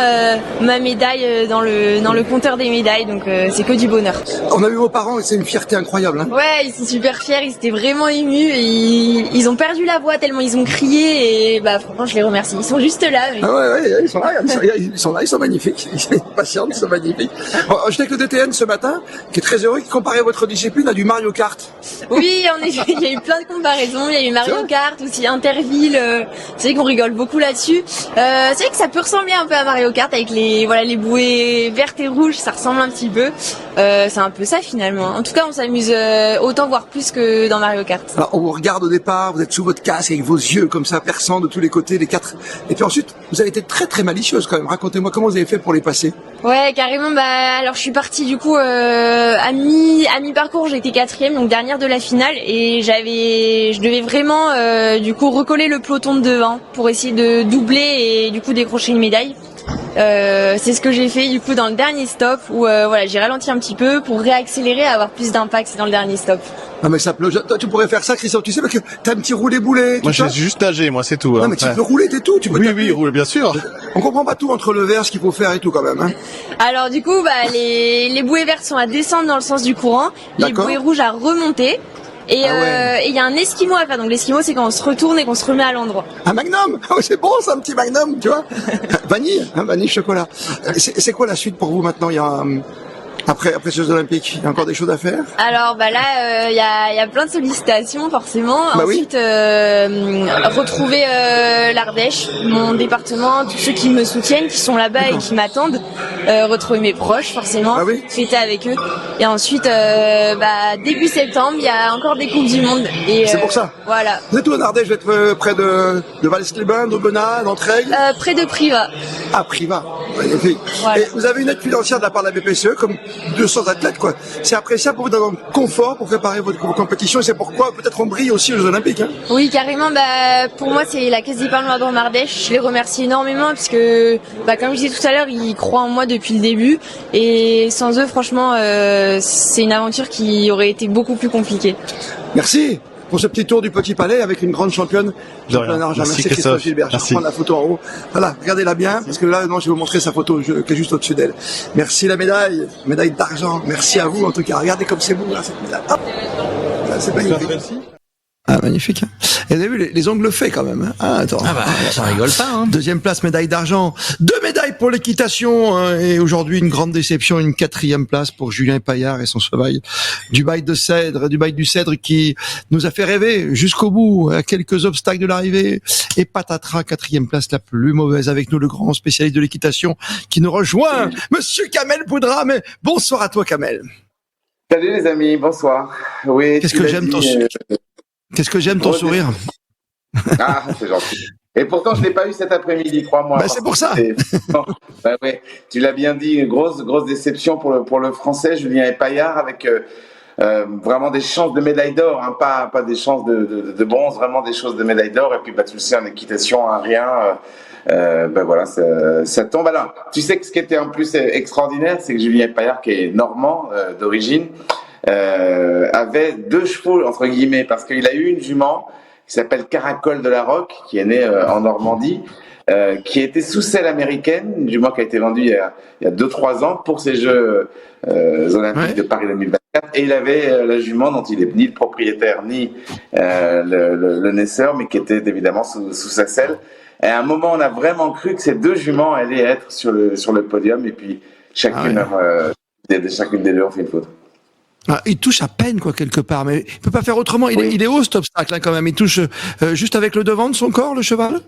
K: ma médaille dans le compteur des médailles, donc c'est que du bonheur.
B: On a vu vos parents et c'est une fierté incroyable. Hein.
K: Ouais, ils sont super fiers, ils étaient vraiment émus et ils ont perdu la voix tellement ils ont crié et bah franchement je les remercie, ils sont juste là. Mais...
B: Ah ouais, ils sont là, ils sont magnifiques, ils sont patients, ils sont magnifiques. Bon, j'étais avec le DTN ce matin qui est très heureux, qui comparait votre discipline à du Mario Kart.
K: Oui, en effet, il y a eu plein de comparaisons. Il y a eu Mario Kart, aussi Interville. C'est vrai qu'on rigole beaucoup là-dessus. C'est vrai que ça peut ressembler un peu à Mario Kart avec les bouées vertes et rouges. Ça ressemble un petit peu. C'est un peu ça finalement. En tout cas, on s'amuse autant voire plus que dans Mario Kart.
B: Alors, on vous regarde au départ, vous êtes sous votre casque avec vos yeux comme ça perçants de tous les côtés, les quatre. Et puis ensuite, vous avez été très très malicieuse quand même. Racontez-moi comment vous avez fait pour les passer.
K: Ouais, carrément. Bah alors, je suis partie du coup à mi-parcours. J'ai été 4e, donc dernière de la finale, et je devais vraiment du coup recoller le peloton de devant pour essayer de doubler et du coup décrocher une médaille. C'est ce que j'ai fait du coup dans le dernier stop où voilà, j'ai ralenti un petit peu pour réaccélérer, avoir plus d'impact dans le dernier stop.
B: Non mais ça, toi, tu pourrais faire ça, Christophe, tu sais, parce que t'as un petit roulé-boulet.
J: Moi, je sais juste nager, moi, c'est tout.
B: Non, mais tu peux rouler, t'es tout. Tu peux
J: oui, rouler, bien sûr.
B: On comprend pas tout entre le vert, ce qu'il faut faire et tout, quand même, hein.
K: Alors, du coup, bah, les bouées vertes sont à descendre dans le sens du courant, les bouées rouges à remonter. Et il y a un esquimau à faire. Donc l'esquimau, c'est quand on se retourne et qu'on se remet à l'endroit.
B: Un magnum. C'est bon, ça, un petit magnum, tu vois. Vanille, vanille chocolat. C'est quoi la suite pour vous maintenant? Il y a après ces Jeux Olympiques, il y a encore des choses à faire?
K: Alors là, il y a plein de sollicitations forcément. Ensuite, retrouver l'Ardèche, mon département, tous ceux qui me soutiennent, qui sont là-bas et qui m'attendent. Retrouver mes proches forcément, fêter avec eux. Et ensuite, début septembre, il y a encore des coupes du monde. Et
B: c'est pour ça.
K: Voilà.
B: Vous êtes où en Ardèche? Vous êtes près de Val-Esclébin, d'Aubenas, d'Entraigues?
K: Près de Privas.
B: Ah, Privas. Magnifique. Voilà. Et vous avez une aide financière de la part de la BPCE, comme 200 athlètes, quoi. C'est appréciable pour vous d'avoir un confort pour préparer vos compétitions, et c'est pourquoi peut-être on brille aussi aux Jeux Olympiques, hein.
K: Oui, carrément. Pour moi, c'est la Caisse d'épargne Loire Ardèche. Je les remercie énormément puisque, comme je disais tout à l'heure, ils croient en moi depuis le début. Et sans eux, franchement, c'est une aventure qui aurait été beaucoup plus compliquée.
B: Merci pour ce petit tour du Petit Palais avec une grande championne. Merci Christophe Gilbert. Je vais prendre la photo en haut. Voilà, regardez-la bien, parce que là, je vais vous montrer sa photo qui est juste au-dessus d'elle. Merci la médaille d'argent. Merci à vous en tout cas. Regardez comme c'est beau là, cette médaille. Hop, là, c'est magnifique. Ah, magnifique. Et vous avez vu les ongles faits quand même. Attends.
D: Ça rigole pas. Hein.
B: Deuxième place, médaille d'argent. 2 médailles pour l'équitation. Et aujourd'hui, une grande déception, une 4e place pour Julien Paillard et son cheval du bail du Cèdre qui nous a fait rêver jusqu'au bout, à quelques obstacles de l'arrivée. Et patatras, 4e place la plus mauvaise. Avec nous, le grand spécialiste de l'équitation qui nous rejoint, Monsieur Kamel Boudra. Mais bonsoir à toi, Kamel.
L: Salut les amis, bonsoir. Oui.
B: Qu'est-ce que j'aime ton sourire.
L: Ah, c'est gentil. Et pourtant, je l'ai pas eu cet après-midi, crois-moi.
B: C'est pour ça.
L: Tu l'as bien dit, grosse déception pour le Français, Julien Paillard, avec vraiment des chances de médaille d'or, hein, pas des chances de bronze, vraiment des chances de médaille d'or. Et puis, tu le sais, en équitation, rien. Ça tombe. Alors, tu sais que ce qui était en plus extraordinaire, c'est que Julien Paillard, qui est normand d'origine, avait 2 chevaux entre guillemets, parce qu'il a eu une jument qui s'appelle Caracol de la Roque, qui est née en Normandie, qui était sous selle américaine, une jument qui a été vendue il y a 2-3 ans pour ces Jeux Olympiques de Paris 2024, et il avait la jument dont il est ni le propriétaire ni le naisseur, mais qui était évidemment sous sa selle. Et à un moment, on a vraiment cru que ces 2 juments allaient être sur le podium, et puis chacune des 2 ont fait une faute.
B: Il touche à peine, quoi, quelque part, mais il peut pas faire autrement. Il est haut, cet obstacle, hein, quand même. Il touche juste avec le devant de son corps, le cheval?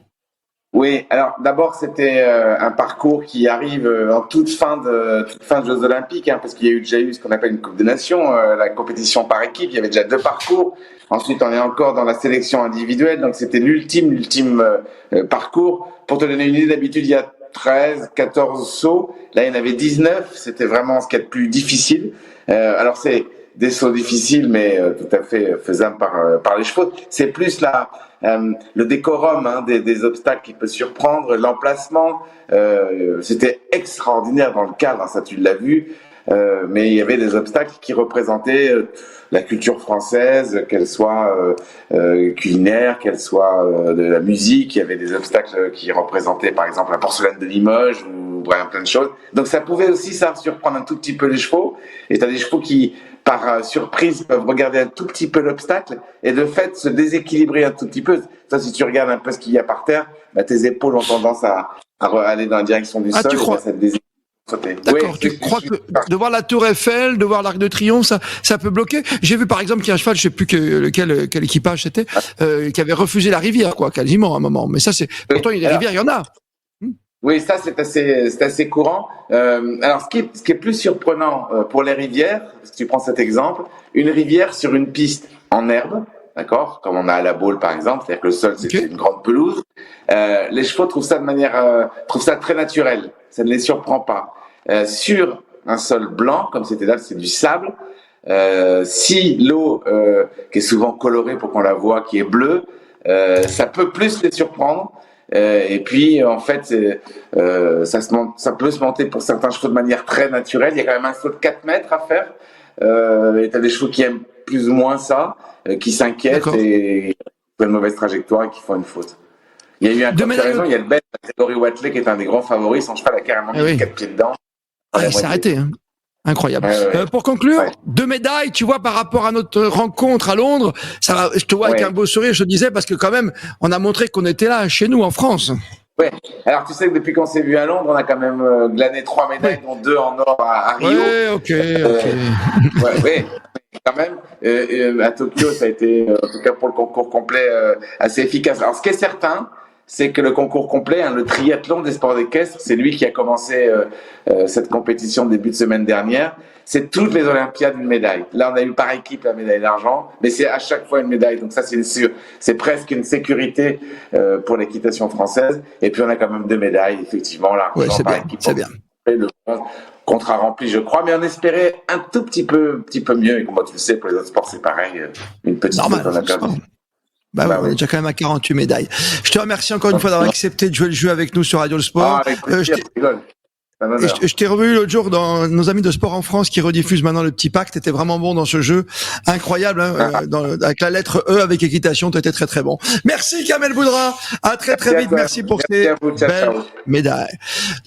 L: Oui, alors d'abord, c'était un parcours qui arrive en toute fin de Jeux Olympiques, hein, parce qu'il y a déjà eu ce qu'on appelle une Coupe des Nations, la compétition par équipe. Il y avait déjà 2 parcours. Ensuite, on est encore dans la sélection individuelle, donc c'était l'ultime parcours. Pour te donner une idée, d'habitude, il y a 13, 14 sauts. Là, il y en avait 19. C'était vraiment ce qu'il y a de plus difficile. Alors c'est des sauts difficiles, mais tout à fait faisables par les chevaux. C'est plus le décorum, hein, des obstacles qui peut surprendre, l'emplacement. C'était extraordinaire dans le cadre, hein, ça tu l'as vu. Mais il y avait des obstacles qui représentaient la culture française, qu'elle soit culinaire, qu'elle soit de la musique. Il y avait des obstacles qui représentaient par exemple la porcelaine de Limoges ou plein de choses. Donc ça pouvait aussi surprendre un tout petit peu les chevaux. Et tu as des chevaux qui, par surprise, peuvent regarder un tout petit peu l'obstacle et de fait se déséquilibrer un tout petit peu. Ça, si tu regardes un peu ce qu'il y a par terre, tes épaules ont tendance à aller dans la direction du sol.
B: Tu crois D'accord, tu crois que de voir la Tour Eiffel, de voir l'Arc de Triomphe, ça peut bloquer? J'ai vu par exemple qu'il y a un cheval, je sais plus quel équipage c'était, qui avait refusé la rivière, quoi, quasiment à un moment. Mais ça, c'est pourtant il y a des rivières, il y en a.
L: Oui, ça c'est assez courant. Alors ce qui est plus surprenant pour les rivières, parce que tu prends cet exemple, une rivière sur une piste en herbe, d'accord, comme on a à la Baule par exemple, c'est-à-dire que le sol c'est une grande pelouse. Les chevaux trouvent ça très naturel. Ça ne les surprend pas. Sur un sol blanc, comme c'était là, c'est du sable. Si l'eau, qui est souvent colorée pour qu'on la voit, qui est bleue, ça peut plus les surprendre. Et puis, en fait, ça peut se monter pour certains chevaux de manière très naturelle. Il y a quand même un saut de 4 mètres à faire. Et t'as des chevaux qui aiment plus ou moins ça, qui s'inquiètent et qui font une mauvaise trajectoire et qui font une faute. Il y a eu un comparaison, il y a le Belge, Grégory Watley, qui est un des grands favoris. Son cheval a carrément mis 4 pieds dedans.
B: Il s'est arrêté. Hein. Incroyable. Pour conclure, 2 médailles, tu vois, par rapport à notre rencontre à Londres, ça va, je te vois avec un beau sourire, je te disais, parce que quand même, on a montré qu'on était là, chez nous, en France.
L: Ouais. Alors, tu sais que depuis qu'on s'est vu à Londres, on a quand même glané 3 médailles, dont 2 en or à Rio.
B: Ouais, ok.
L: Ouais. Quand même, à Tokyo, ça a été, en tout cas pour le concours complet, assez efficace. Alors, ce qui est certain, c'est que le concours complet, le triathlon des sports équestres, c'est lui qui a commencé cette compétition début de semaine dernière. C'est toutes les Olympiades une médaille. Là, on a eu par équipe la médaille d'argent, mais c'est à chaque fois une médaille. Donc ça, c'est presque une sécurité pour l'équitation française. Et puis on a quand même 2 médailles, effectivement, l'argent par équipe.
B: C'est bien.
L: Le contrat rempli, je crois, mais on espérait un tout petit peu mieux. Et comme tu le sais, pour les autres sports, c'est pareil, une petite
B: normal.
L: On a perdu.
B: On est déjà quand même à 48 médailles. Je te remercie encore une fois d'avoir accepté de jouer le jeu avec nous sur Radio Le Sport.
L: Avec plaisir,
B: je t'ai revu l'autre jour dans nos amis de Sport en France qui rediffusent maintenant le petit pack. T'étais vraiment bon dans ce jeu. Incroyable, avec la lettre E avec équitation, t'étais très très bon. Merci Kamel Boudra. À très vite. Merci pour ces belles médailles.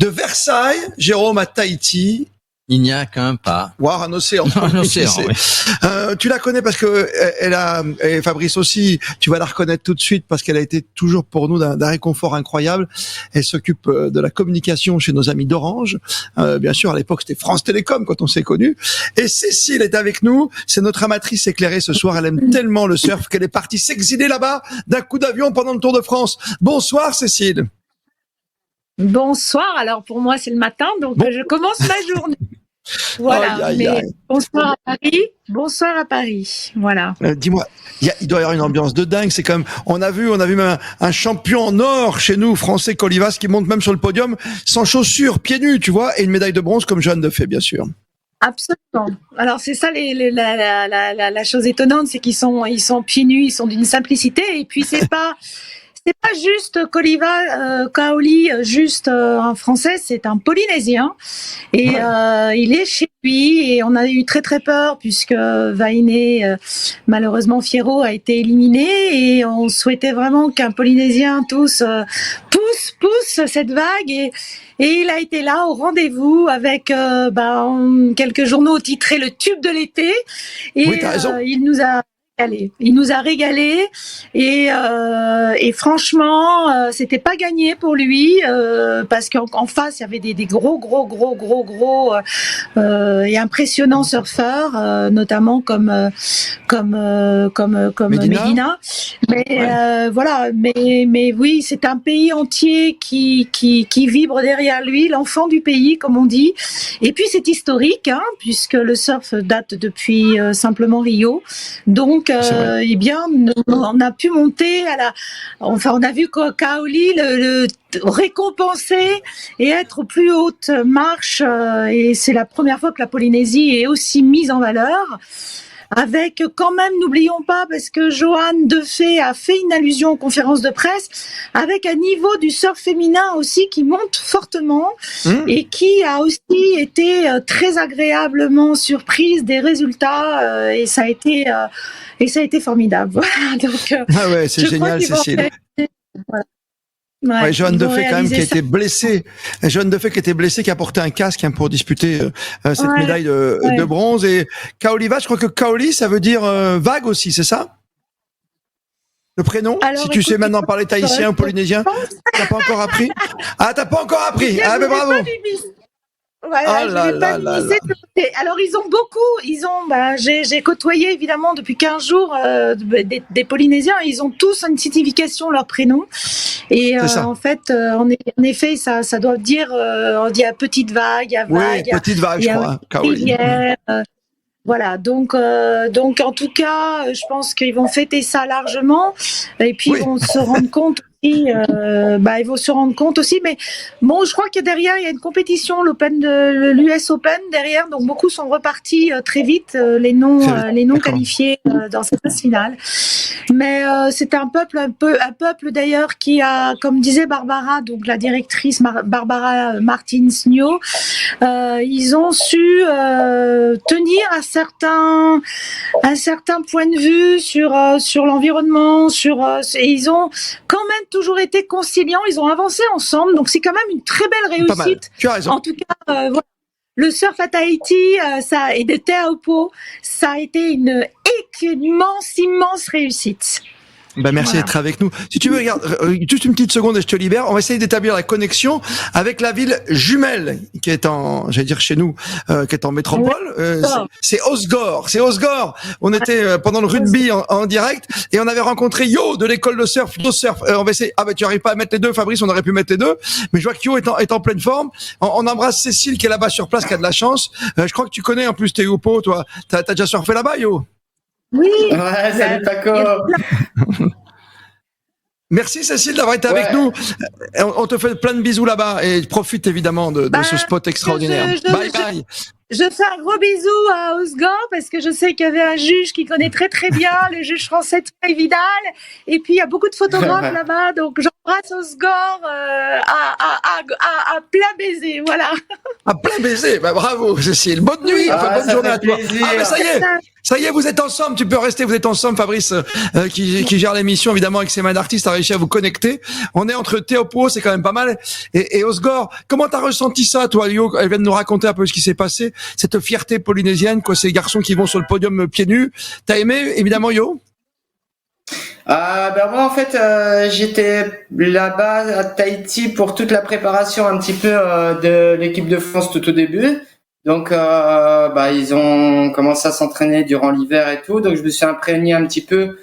B: De Versailles, Jérôme, à Tahiti.
C: Il n'y a qu'un pas.
B: Voir un océan.
C: Un océan, oui.
B: Tu la connais parce que et Fabrice aussi, tu vas la reconnaître tout de suite parce qu'elle a été toujours pour nous d'un réconfort incroyable. Elle s'occupe de la communication chez nos amis d'Orange. Bien sûr, à l'époque, c'était France Télécom quand on s'est connus. Et Cécile est avec nous. C'est notre amatrice éclairée ce soir. Elle aime tellement le surf qu'elle est partie s'exiler là-bas d'un coup d'avion pendant le Tour de France. Bonsoir, Cécile.
M: Bonsoir. Alors, pour moi, c'est le matin, donc je commence ma journée. Voilà, bonsoir à Paris. Bonsoir à Paris. Voilà.
B: Dis-moi, il doit y avoir une ambiance de dingue. C'est comme on a vu même un champion en or chez nous, français Colivas, qui monte même sur le podium sans chaussures, pieds nus, tu vois, et une médaille de bronze comme Johanne Defay, bien sûr.
M: Absolument. Alors c'est ça la chose étonnante, c'est qu'ils sont pieds nus, ils sont d'une simplicité, et puis c'est pas juste Kaoli, juste un Français, c'est un Polynésien. Et il est chez lui et on a eu très très peur puisque Vainé, malheureusement Fierro a été éliminé et on souhaitait vraiment qu'un Polynésien pousse cette vague et il a été là au rendez-vous avec quelques journaux titrés le tube de l'été et
B: oui, t'as raison.
M: Il nous a régalé et franchement c'était pas gagné pour lui parce qu'en face il y avait des gros et impressionnants surfeurs notamment comme Medina. Mais voilà, mais oui, c'est un pays entier qui vibre derrière lui, l'enfant du pays comme on dit. Et puis c'est historique puisque le surf date depuis simplement Rio. Donc eh bien, on a pu monter on a vu Kaoli le récompenser et être aux plus hautes marches. Et c'est la première fois que la Polynésie est aussi mise en valeur. Avec quand même, n'oublions pas, parce que Johanne Defay a fait une allusion aux conférences de presse, avec un niveau du surf féminin aussi qui monte fortement et qui a aussi été très agréablement surprise des résultats et ça a été formidable. Voilà, donc,
B: c'est génial, Cécile. Johanne Defay quand même qui a été blessée. Johanne Defay qui était blessée, qui a porté un casque pour disputer cette médaille de bronze. Et Kaoliva, je crois que Kaoli, ça veut dire vague aussi, c'est ça? Le prénom?
M: Alors,
B: si tu sais maintenant parler tahitien ou polynésien, t'as pas encore appris? Ah, t'as pas encore appris? Ah, mais bravo!
M: Voilà, alors j'ai côtoyé évidemment depuis 15 jours des Polynésiens, ils ont tous une signification leur prénom et en fait en effet ça doit dire on dit à petite vague, à vague,
B: petite vague je crois,
M: rivière, voilà, donc en tout cas je pense qu'ils vont fêter ça largement et puis ils vont se rendre compte ils vont se rendre compte aussi, mais bon, je crois que derrière il y a une compétition, l'US Open derrière, donc beaucoup sont repartis très vite, les non qualifiés dans cette phase finale. Mais c'est un peuple d'ailleurs qui a, comme disait Barbara, donc la directrice Barbara Martins-Nio, ils ont su tenir un certain point de vue sur l'environnement, et ils ont quand même toujours été conciliants, ils ont avancé ensemble, donc c'est quand même une très belle réussite.
B: Tu as raison.
M: En tout cas, voilà. le surf à Tahiti, ça et de Teahupo'o, ça a été une immense réussite.
B: Ben merci
M: Voilà.
B: d'être avec nous. Si tu veux, regarde, juste une petite seconde et je te libère. On va essayer d'établir la connexion avec la ville jumelle qui est j'allais dire chez nous, qui est en métropole. C'est Osgore. C'est Osgore. On était pendant le rugby en direct et on avait rencontré Yo de l'école de surf. Yo Surf. On va essayer. Ah ben tu arrives pas à mettre les deux, Fabrice. On aurait pu mettre les deux, mais je vois que Yo est en pleine forme. On embrasse Cécile qui est là-bas sur place, qui a de la chance. Je crois que tu connais en plus Teahupo'o, toi. T'as déjà surfé là-bas, Yo?
M: Oui.
N: Ouais, salut Paco.
B: Merci Cécile d'avoir été avec nous. On te fait plein de bisous là-bas et profite évidemment de ce spot extraordinaire. Bye bye.
M: Je fais un gros bisou à Osgore parce que je sais qu'il y avait un juge qui connaît très très bien, le juge français Thierry Vidal. Et puis il y a beaucoup de photographes là-bas, donc j'embrasse Osgore à plein baiser, voilà.
B: À plein baiser, bah bravo Cécile. Bonne nuit, bonne journée à toi. Ah mais ça y est, vous êtes ensemble, tu peux rester, vous êtes ensemble. Fabrice qui gère l'émission évidemment avec ses mains d'artiste a réussi à vous connecter. On est entre Teahupo'o, c'est quand même pas mal, et Osgore. Comment t'as ressenti ça, toi, Yo? Elle vient de nous raconter un peu ce qui s'est passé, cette fierté polynésienne, quoi, ces garçons qui vont sur le podium pieds nus. T'as aimé évidemment, Yo?
N: Ben moi en fait j'étais là-bas à Tahiti pour toute la préparation un petit peu de l'équipe de France tout au début. Donc ils ont commencé à s'entraîner durant l'hiver et tout, donc je me suis imprégné un petit peu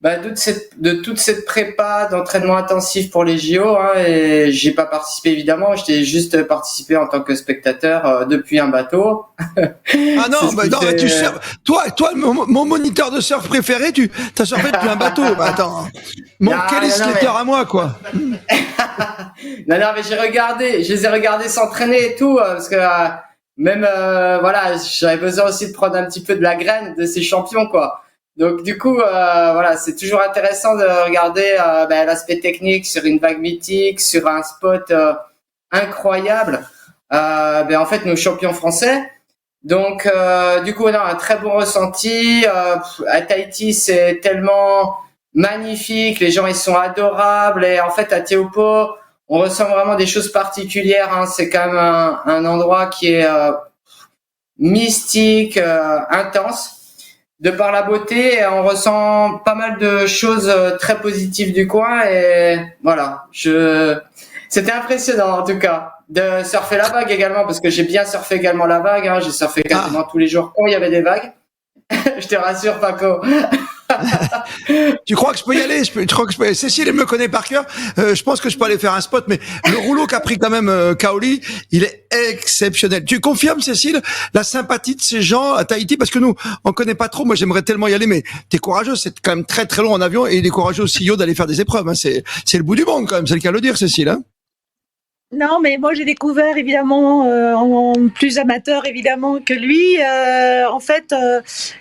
N: de toute cette prépa d'entraînement intensif pour les JO, hein, et j'ai pas participé évidemment, j'étais juste participé en tant que spectateur depuis un bateau.
B: Ah non, tu surfes. Toi, mon moniteur de surf préféré, t'as surfé depuis un bateau. Bah, attends, quel skater à moi, quoi.
N: non, mais je les ai regardés s'entraîner et tout, parce que même j'avais besoin aussi de prendre un petit peu de la graine de ces champions, quoi. Donc du coup, c'est toujours intéressant de regarder l'aspect technique sur une vague mythique, sur un spot incroyable. En fait, nos champions français. Donc du coup, on a un très bon ressenti. À Tahiti, c'est tellement magnifique, les gens ils sont adorables, et en fait à Teahupo'o, on ressent vraiment des choses particulières. Hein. C'est quand même un endroit qui est mystique, intense. De par la beauté, on ressent pas mal de choses très positives du coin, et voilà, c'était impressionnant en tout cas de surfer la vague également, parce que j'ai bien surfé également la vague, hein. J'ai surfé quasiment tous les jours quand il y avait des vagues. Je te rassure, Paco.
B: Tu crois que je peux y aller? Cécile, elle me connaît par cœur. Je pense que je peux aller faire un spot, mais le rouleau qu'a pris quand même Kaoli, il est exceptionnel. Tu confirmes, Cécile, la sympathie de ces gens à Tahiti? Parce que nous, on connaît pas trop. Moi, j'aimerais tellement y aller, mais t'es courageuse. C'est quand même très très long en avion, et il est courageux aussi, Yo, d'aller faire des épreuves. Hein. C'est le bout du monde quand même. C'est le cas de le dire, Cécile. Hein.
M: Non, mais moi j'ai découvert évidemment en plus amateur évidemment que lui. En fait,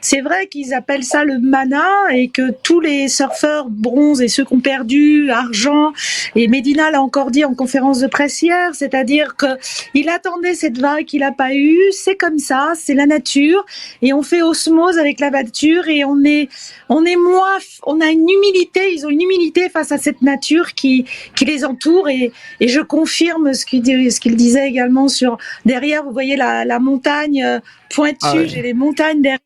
M: c'est vrai qu'ils appellent ça le mana, et que tous les surfeurs bronze et ceux qui ont perdu argent, et Medina l'a encore dit en conférence de presse hier, c'est-à-dire que il attendait cette vague qu'il n'a pas eue. C'est comme ça, c'est la nature, et on fait osmose avec la nature, et on a une humilité. Ils ont une humilité face à cette nature qui les entoure, et je confirme ce qu'il disait également sur derrière. Vous voyez la montagne pointue, j'ai les montagnes derrière,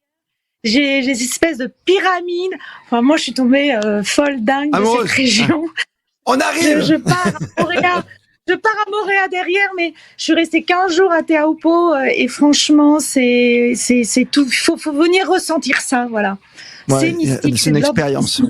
M: j'ai des espèces de pyramides. Enfin, moi, je suis tombée folle dingue de cette région.
B: On arrive.
M: Je pars à Moorea. Je pars à Moorea derrière, mais je suis restée 15 jours à Teahupo'o, et franchement, c'est tout. Faut venir ressentir ça, voilà.
B: Ouais,
M: c'est mystique.
B: C'est une expérience.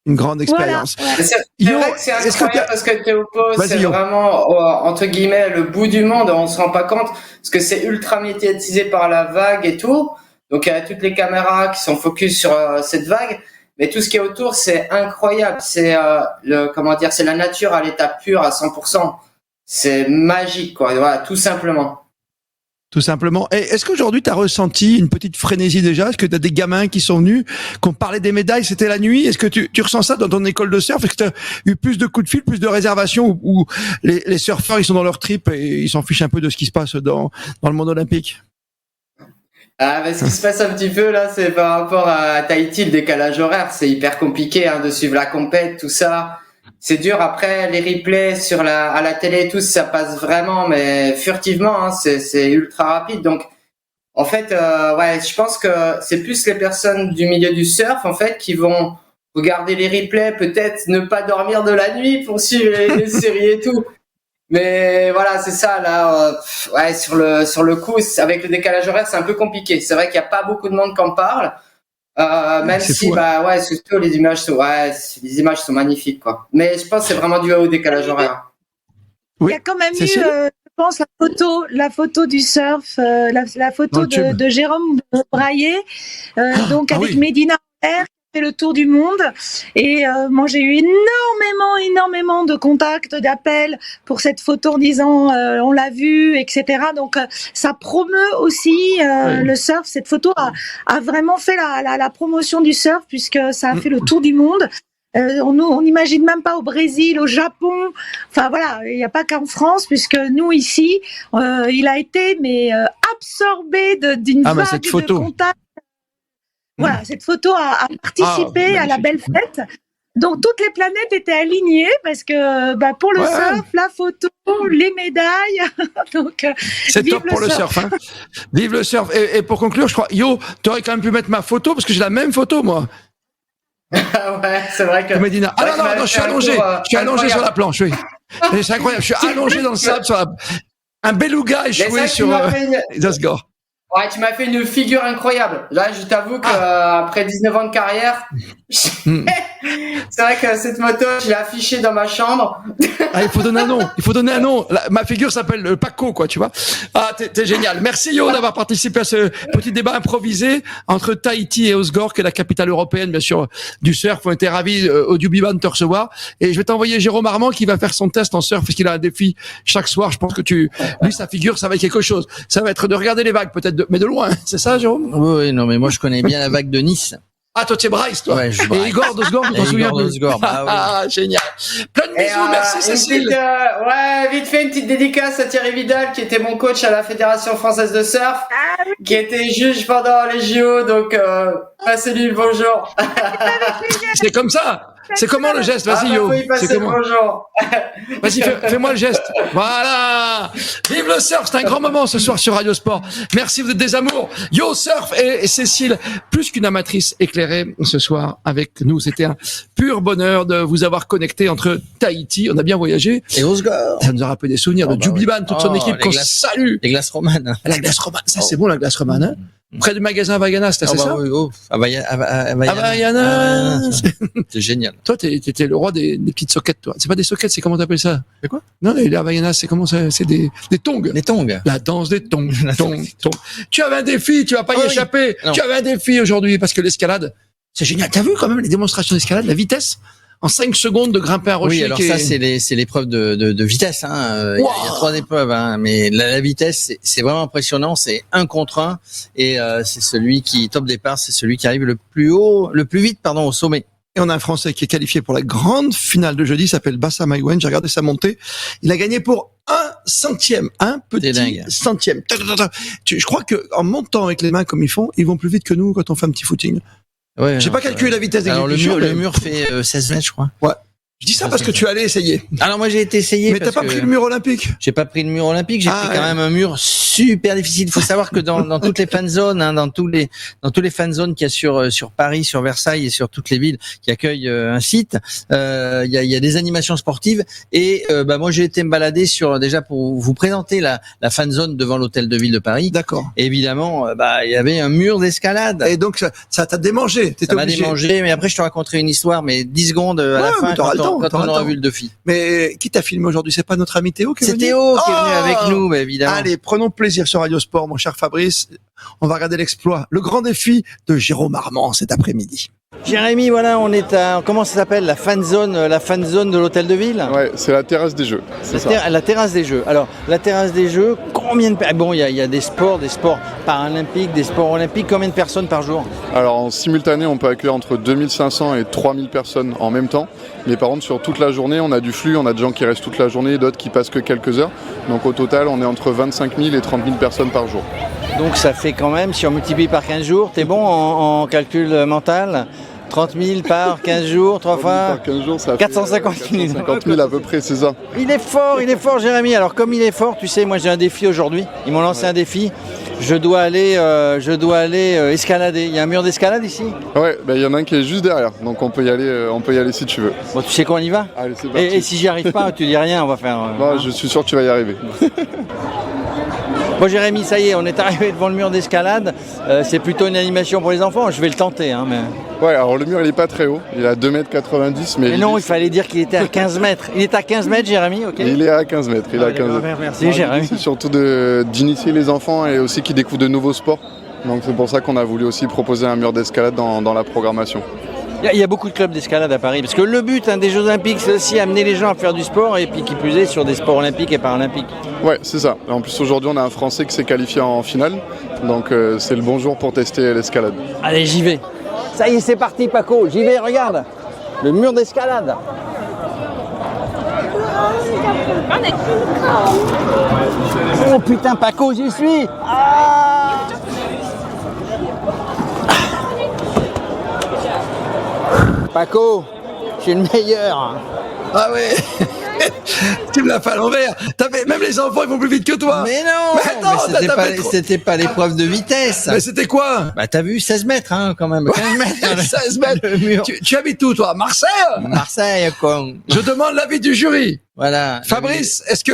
B: Une grande expérience.
N: Voilà. C'est vrai que c'est incroyable, parce que Teahupo'o, c'est vraiment, entre guillemets, le bout du monde. On se rend pas compte, parce que c'est ultra médiatisé par la vague et tout. Donc, il y a toutes les caméras qui sont focus sur cette vague. Mais tout ce qui est autour, c'est incroyable. C'est c'est la nature à l'état pur à 100%. C'est magique, quoi. Voilà, tout simplement.
B: Tout simplement. Et est-ce qu'aujourd'hui, tu as ressenti une petite frénésie déjà? Est-ce que tu as des gamins qui sont venus, qui ont parlé des médailles, c'était la nuit? Est-ce que tu ressens ça dans ton école de surf? Est-ce que tu as eu plus de coups de fil, plus de réservations, où les surfeurs, ils sont dans leur trip et ils s'en fichent un peu de ce qui se passe dans le monde olympique?
N: Ce qui se passe un petit peu là, c'est par rapport à Tahiti, le décalage horaire, c'est hyper compliqué de suivre la compète, tout ça. c'est dur. Après, les replays à la télé et tout, ça passe vraiment, mais furtivement, hein, c'est ultra rapide. Donc, en fait, je pense que c'est plus les personnes du milieu du surf, en fait, qui vont regarder les replays, peut-être ne pas dormir de la nuit pour suivre les séries et tout. Mais voilà, c'est ça, là, sur le coup, avec le décalage horaire, c'est un peu compliqué. C'est vrai qu'il n'y a pas beaucoup de monde qui en parle. Même si, fou, surtout les images sont magnifiques, quoi. Mais je pense que c'est vraiment dû au décalage horaire.
M: Oui. Il y a quand même eu, je pense, la photo du surf, la photo de Jérôme Braillet, avec Médina Air, qui fait le tour du monde. Et moi, j'ai eu énormément de contacts, d'appels pour cette photo en disant on l'a vu, etc. Donc, ça promeut aussi le surf. Cette photo a vraiment fait la promotion du surf puisque ça a fait le tour du monde. On n'imagine même pas au Brésil, au Japon. Enfin voilà, il n'y a pas qu'en France, puisque nous ici, il a été absorbé d'une vague de contacts. Voilà, cette photo a participé à la belle fête. Donc toutes les planètes étaient alignées parce que pour le surf, la photo, les médailles. Donc
B: c'est top pour le surf. Hein. Vive le surf. Et pour conclure, je crois, tu aurais quand même pu mettre ma photo parce que j'ai la même photo moi.
N: Ouais, c'est vrai que.
B: Médina. Ah non, je suis allongé. Je suis allongé sur la planche, oui. C'est incroyable. Je suis allongé dans le sable sur un beluga échoué sur Zasgore.
N: Ouais, tu m'as fait une figure incroyable. Là, je t'avoue que après 19 ans de carrière, c'est vrai que cette moto, je l'ai affichée dans ma chambre.
B: Il faut donner un nom. Ma figure s'appelle Paco, quoi, tu vois. T'es génial. Merci Yo d'avoir participé à ce petit débat improvisé entre Tahiti et Osgore, qui est la capitale européenne, bien sûr, du surf. On était ravis au Dubiban de te recevoir. Et je vais t'envoyer Jérôme Armand qui va faire son test en surf parce qu'il a un défi chaque soir. Je pense que lui, sa figure, ça va être quelque chose. Ça va être de regarder les vagues, peut-être mais de loin, c'est ça, Jérôme?
C: Oui, non, mais moi je connais bien la vague de Nice.
B: Ah, toi, tu es Bryce, toi.
C: Ouais,
B: et Igor d'Osgore, tu t'en souviens plus? Génial. Plein de bisous, merci Cécile.
N: Vite fait une petite dédicace à Thierry Vidal, qui était mon coach à la Fédération Française de Surf, qui était juge pendant les JO, donc passez-lui le bonjour.
B: C'est comme ça. C'est comment le geste? Vas-y, Yo. C'est comment? Vas-y, fais-moi le geste. Voilà. Vive le surf. C'est un grand moment ce soir sur Radio Sport. Merci, vous êtes des amours. Yo Surf et Cécile, plus qu'une amatrice éclairée ce soir avec nous. C'était un pur bonheur de vous avoir connecté entre Tahiti. On a bien voyagé.
C: Et Osgore.
B: Ça nous a rappelé des souvenirs de Dubiban, toute son équipe qu'on salue.
C: Les glaces romanes.
B: La glace romane. Ça, c'est bon, la glace romane, hein? Près du magasin Havaianas, c'est ça?
C: Oui,
B: Havaianas.
C: C'est génial.
B: Toi, t'étais le roi des petites soquettes, toi. C'est pas des soquettes, c'est comment t'appelles ça?
C: C'est quoi?
B: Non, les Havaianas, c'est comment ça? C'est des tongs.
C: Des tongs.
B: La danse des tongs. Tu avais un défi, tu vas pas y échapper. Non. Tu avais un défi aujourd'hui parce que l'escalade, c'est génial. T'as vu quand même les démonstrations d'escalade, la vitesse? En 5 secondes de grimper un rocher.
C: Oui, alors ça, c'est l'épreuve de vitesse, hein. Il y a 3 épreuves, hein. Mais la vitesse, c'est vraiment impressionnant. C'est 1 contre 1. Et, c'est celui qui, top départ, c'est celui qui arrive le plus vite, au sommet.
B: Et on a un Français qui est qualifié pour la grande finale de jeudi, il s'appelle Bassa Maïwen. J'ai regardé sa montée. Il a gagné pour 1 centième. Un petit centième. Je crois que en montant avec les mains comme ils font, ils vont plus vite que nous quand on fait un petit footing.
C: Ouais,
B: j'ai pas calculé la vitesse d'exécution.
C: Alors le mur fait 16 mètres, je crois.
B: Ouais. Je dis ça parce que tu allais essayer.
C: Alors moi j'ai été essayer.
B: Mais t'as pas pris le mur olympique?
C: J'ai pas pris le mur olympique. J'ai pris quand même un mur super difficile. Il faut savoir que dans toutes les fan zones, hein, dans tous les fan zones qu'il y a sur Paris, sur Versailles et sur toutes les villes qui accueillent un site, il y a des animations sportives. Et moi j'ai été me balader déjà pour vous présenter la fan zone devant l'hôtel de ville de Paris.
B: D'accord.
C: Et évidemment, il y avait un mur d'escalade.
B: Et donc ça t'a démangé.
C: Ça m'a démangé. Mais après je te raconterai une histoire, mais 10 secondes à la fin. Quand on aura vu le défi.
B: Mais qui t'a filmé aujourd'hui? C'est pas notre ami Théo qui est venu?
C: C'est Théo qui est venu avec nous, évidemment.
B: Allez, prenons plaisir sur Radio Sport, mon cher Fabrice. On va regarder l'exploit, le grand défi de Jérôme Armand cet après-midi.
C: Jérémy, voilà, on est comment ça s'appelle, la fan zone de l'hôtel de ville?
J: Ouais, c'est la terrasse des Jeux.
C: La terrasse des Jeux. Alors, la terrasse des Jeux, combien de bon, il y a des sports paralympiques, des sports olympiques, combien de personnes par jour?
J: Alors, en simultané, on peut accueillir entre 2500 et 3000 personnes en même temps. Mais par contre, sur toute la journée, on a du flux, on a des gens qui restent toute la journée, d'autres qui passent que quelques heures. Donc au total, on est entre 25 000 et 30 000 personnes par jour.
C: Donc ça fait quand même, si on multiplie par 15 jours, t'es bon en calcul mental, 30 000 par 15 jours, 3 fois.
J: Par 15 jours, ça fait
C: 450 000.
J: 450 000 à peu près, c'est ça.
C: Il est fort, Jérémy. Alors, comme il est fort, tu sais, moi j'ai un défi aujourd'hui. Ils m'ont lancé un défi. Je dois aller escalader. Il y a un mur d'escalade ici?
J: Ouais, il y en a un qui est juste derrière, donc on peut y aller si tu veux.
C: Bon, tu sais qu'on y va?
J: Allez, c'est parti.
C: Et si j'y arrive pas, tu dis rien, on va faire.
J: Non, je suis sûr que tu vas y arriver.
C: Bon, Jérémy, ça y est, on est arrivé devant le mur d'escalade. C'est plutôt une animation pour les enfants. Je vais le tenter, hein, mais.
J: Ouais, alors le mur il est pas très haut, il est à 2,90 m.
C: Mais non, il fallait dire qu'il était à 15 mètres. Il est à 15 mètres, Jérémy, ok?
J: Il est à 15 mètres,
C: Merci, Jérémy.
J: C'est surtout d'initier les enfants et aussi qu'ils découvrent de nouveaux sports. Donc c'est pour ça qu'on a voulu aussi proposer un mur d'escalade dans la programmation.
C: Il y a beaucoup de clubs d'escalade à Paris, parce que le but des Jeux Olympiques, c'est aussi amener les gens à faire du sport, et puis qui plus est sur des sports olympiques et paralympiques.
J: Ouais, c'est ça. En plus aujourd'hui, on a un Français qui s'est qualifié en finale, donc c'est le bon jour pour tester l'escalade.
C: Allez, j'y vais. Ça y est, c'est parti, Paco. J'y vais, regarde. Le mur d'escalade. Oh putain, Paco, j'y suis. Paco, je suis le meilleur.
B: Ah ouais. Tu me l'as fait à l'envers. Même les enfants, ils vont plus vite que toi.
C: Mais non, c'était pas l'épreuve de vitesse.
B: Mais c'était quoi?
C: Bah t'as vu, 16 mètres quand même. 15 mètres.
B: 16 mètres. Tu habites où toi? Marseille?
C: Marseille, quoi.
B: Je demande l'avis du jury.
C: Voilà.
B: Fabrice, est-ce que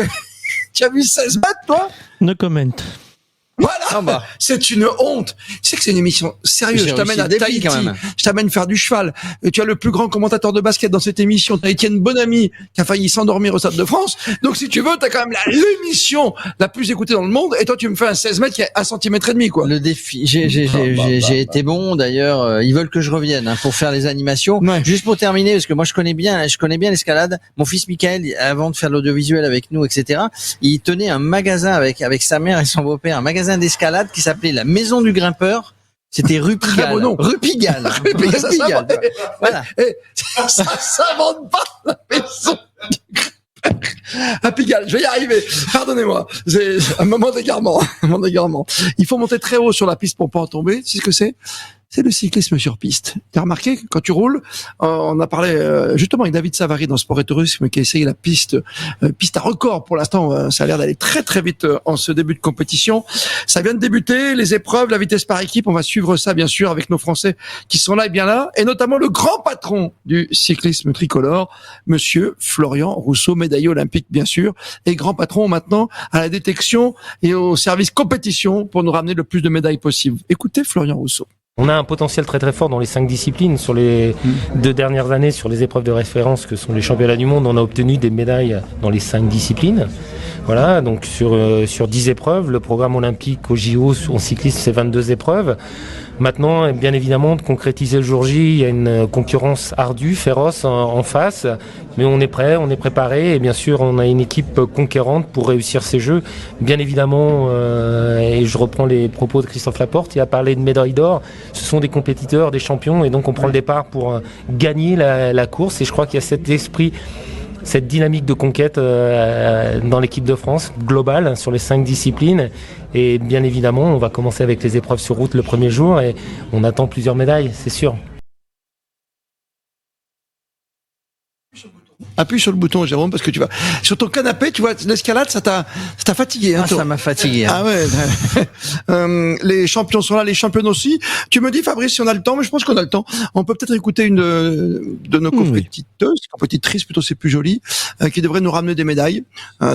B: tu as vu 16 mètres toi?
D: No comment.
B: Voilà, c'est une honte. Tu sais que c'est une émission sérieuse. Je t'amène à Tahiti, je t'amène faire du cheval. Et tu as le plus grand commentateur de basket dans cette émission. Tu as Étienne Bonamy qui a failli s'endormir au Stade de France. Donc si tu veux, tu as quand même l'émission la plus écoutée dans le monde. Et toi, tu me fais un 16 mètres qui est 1,5 cm et demi, quoi.
C: Le défi. J'ai été bon. D'ailleurs, ils veulent que je revienne pour faire les animations. Ouais. Juste pour terminer, parce que moi je connais bien l'escalade. Mon fils Michael, avant de faire l'audiovisuel avec nous, etc., il tenait un magasin avec sa mère et son beau-père, un magasin d'escalade qui s'appelait la Maison du Grimpeur. C'était rue Pigalle. Rue Pigalle.
B: Voilà. Ça s'invente pas, la Maison du Grimpeur. À Pigalle, je vais y arriver. Pardonnez-moi. C'est un moment d'égarement. Il faut monter très haut sur la piste pour pas en tomber. Tu sais ce que c'est? C'est le cyclisme sur piste. Tu as remarqué que quand tu roules, on a parlé justement avec David Savary dans Sport et Tourisme qui a essayé la piste à record pour l'instant. Ça a l'air d'aller très très vite en ce début de compétition. Ça vient de débuter, les épreuves, la vitesse par équipe. On va suivre ça bien sûr avec nos Français qui sont là et bien là, et notamment le grand patron du cyclisme tricolore, Monsieur Florian Rousseau, médaillé olympique bien sûr, et grand patron maintenant à la détection et au service compétition pour nous ramener le plus de médailles possible. Écoutez Florian Rousseau.
O: On a un potentiel très très fort dans les 5 disciplines. Sur les 2 dernières années, sur les épreuves de référence que sont les championnats du monde, on a obtenu des médailles dans les 5 disciplines. Voilà, donc sur 10 épreuves, le programme olympique au JO en cyclisme, c'est 22 épreuves. Maintenant, bien évidemment, de concrétiser le jour J, il y a une concurrence ardue, féroce en face, mais on est prêt, on est préparé, et bien sûr, on a une équipe conquérante pour réussir ces Jeux. Bien évidemment, et je reprends les propos de Christophe Laporte, il a parlé de médaille d'or, ce sont des compétiteurs, des champions, et donc on prend le départ pour gagner la course, et je crois qu'il y a cet esprit, cette dynamique de conquête dans l'équipe de France globale sur les 5 disciplines. Et bien évidemment, on va commencer avec les épreuves sur route le premier jour et on attend plusieurs médailles, c'est sûr.
B: Appuie sur le bouton, Jérôme, parce que tu vas sur ton canapé, tu vois, l'escalade, ça t'a fatigué. Hein,
C: ça m'a fatigué. Hein.
B: Ah ouais. Les champions sont là, les championnes aussi. Tu me dis, Fabrice, si on a le temps, mais je pense qu'on a le temps. On peut peut-être écouter une de nos compétitrices, plutôt c'est plus joli, qui devrait nous ramener des médailles.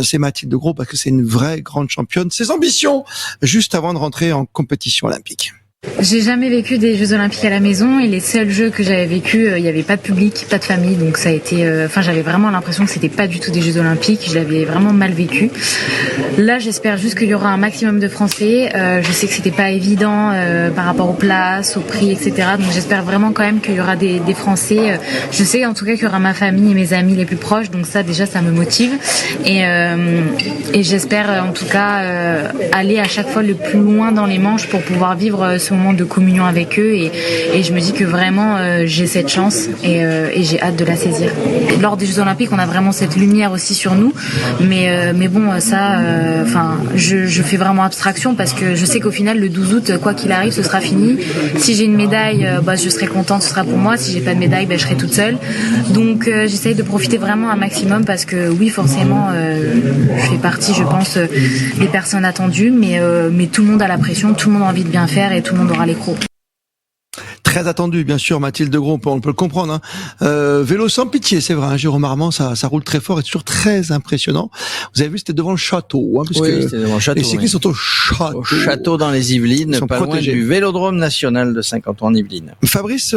B: C'est Mathilde Gros, parce que c'est une vraie grande championne. Ses ambitions, juste avant de rentrer en compétition olympique.
P: J'ai jamais vécu des Jeux Olympiques à la maison et les seuls jeux que j'avais vécu, il y avait pas de public, pas de famille, donc ça a été, j'avais vraiment l'impression que c'était pas du tout des Jeux Olympiques, je l'avais vraiment mal vécu. Là, j'espère juste qu'il y aura un maximum de Français. Je sais que c'était pas évident par rapport aux places, aux prix, etc. Donc j'espère vraiment quand même qu'il y aura des Français. Je sais en tout cas qu'il y aura ma famille et mes amis les plus proches, donc ça déjà ça me motive et j'espère en tout cas aller à chaque fois le plus loin dans les manches pour pouvoir vivre ce ce moment de communion avec eux et je me dis que vraiment j'ai cette chance et j'ai hâte de la saisir. Lors des Jeux Olympiques, on a vraiment cette lumière aussi sur nous, mais bon, ça, je fais vraiment abstraction parce que je sais qu'au final, le 12 août, quoi qu'il arrive, ce sera fini. Si j'ai une médaille, je serai contente, ce sera pour moi. Si j'ai pas de médaille, je serai toute seule. Donc, j'essaye de profiter vraiment un maximum parce que oui, forcément, je fais partie, je pense, des personnes attendues, mais tout le monde a la pression, tout le monde a envie de bien faire et tout le monde aura les crocs.
B: Très attendu, bien sûr, Mathilde Gros, on peut le comprendre. Vélo sans pitié, c'est vrai. Hein, Jérôme Armand, ça roule très fort et toujours très impressionnant. Vous avez vu, c'était devant le château. Hein,
C: oui, c'était devant le château.
B: Les cyclistes sont au château.
C: Au château dans les Yvelines, pas
B: protégés.
C: Loin du Vélodrome national de Saint-Antoine-Yvelines.
B: Fabrice,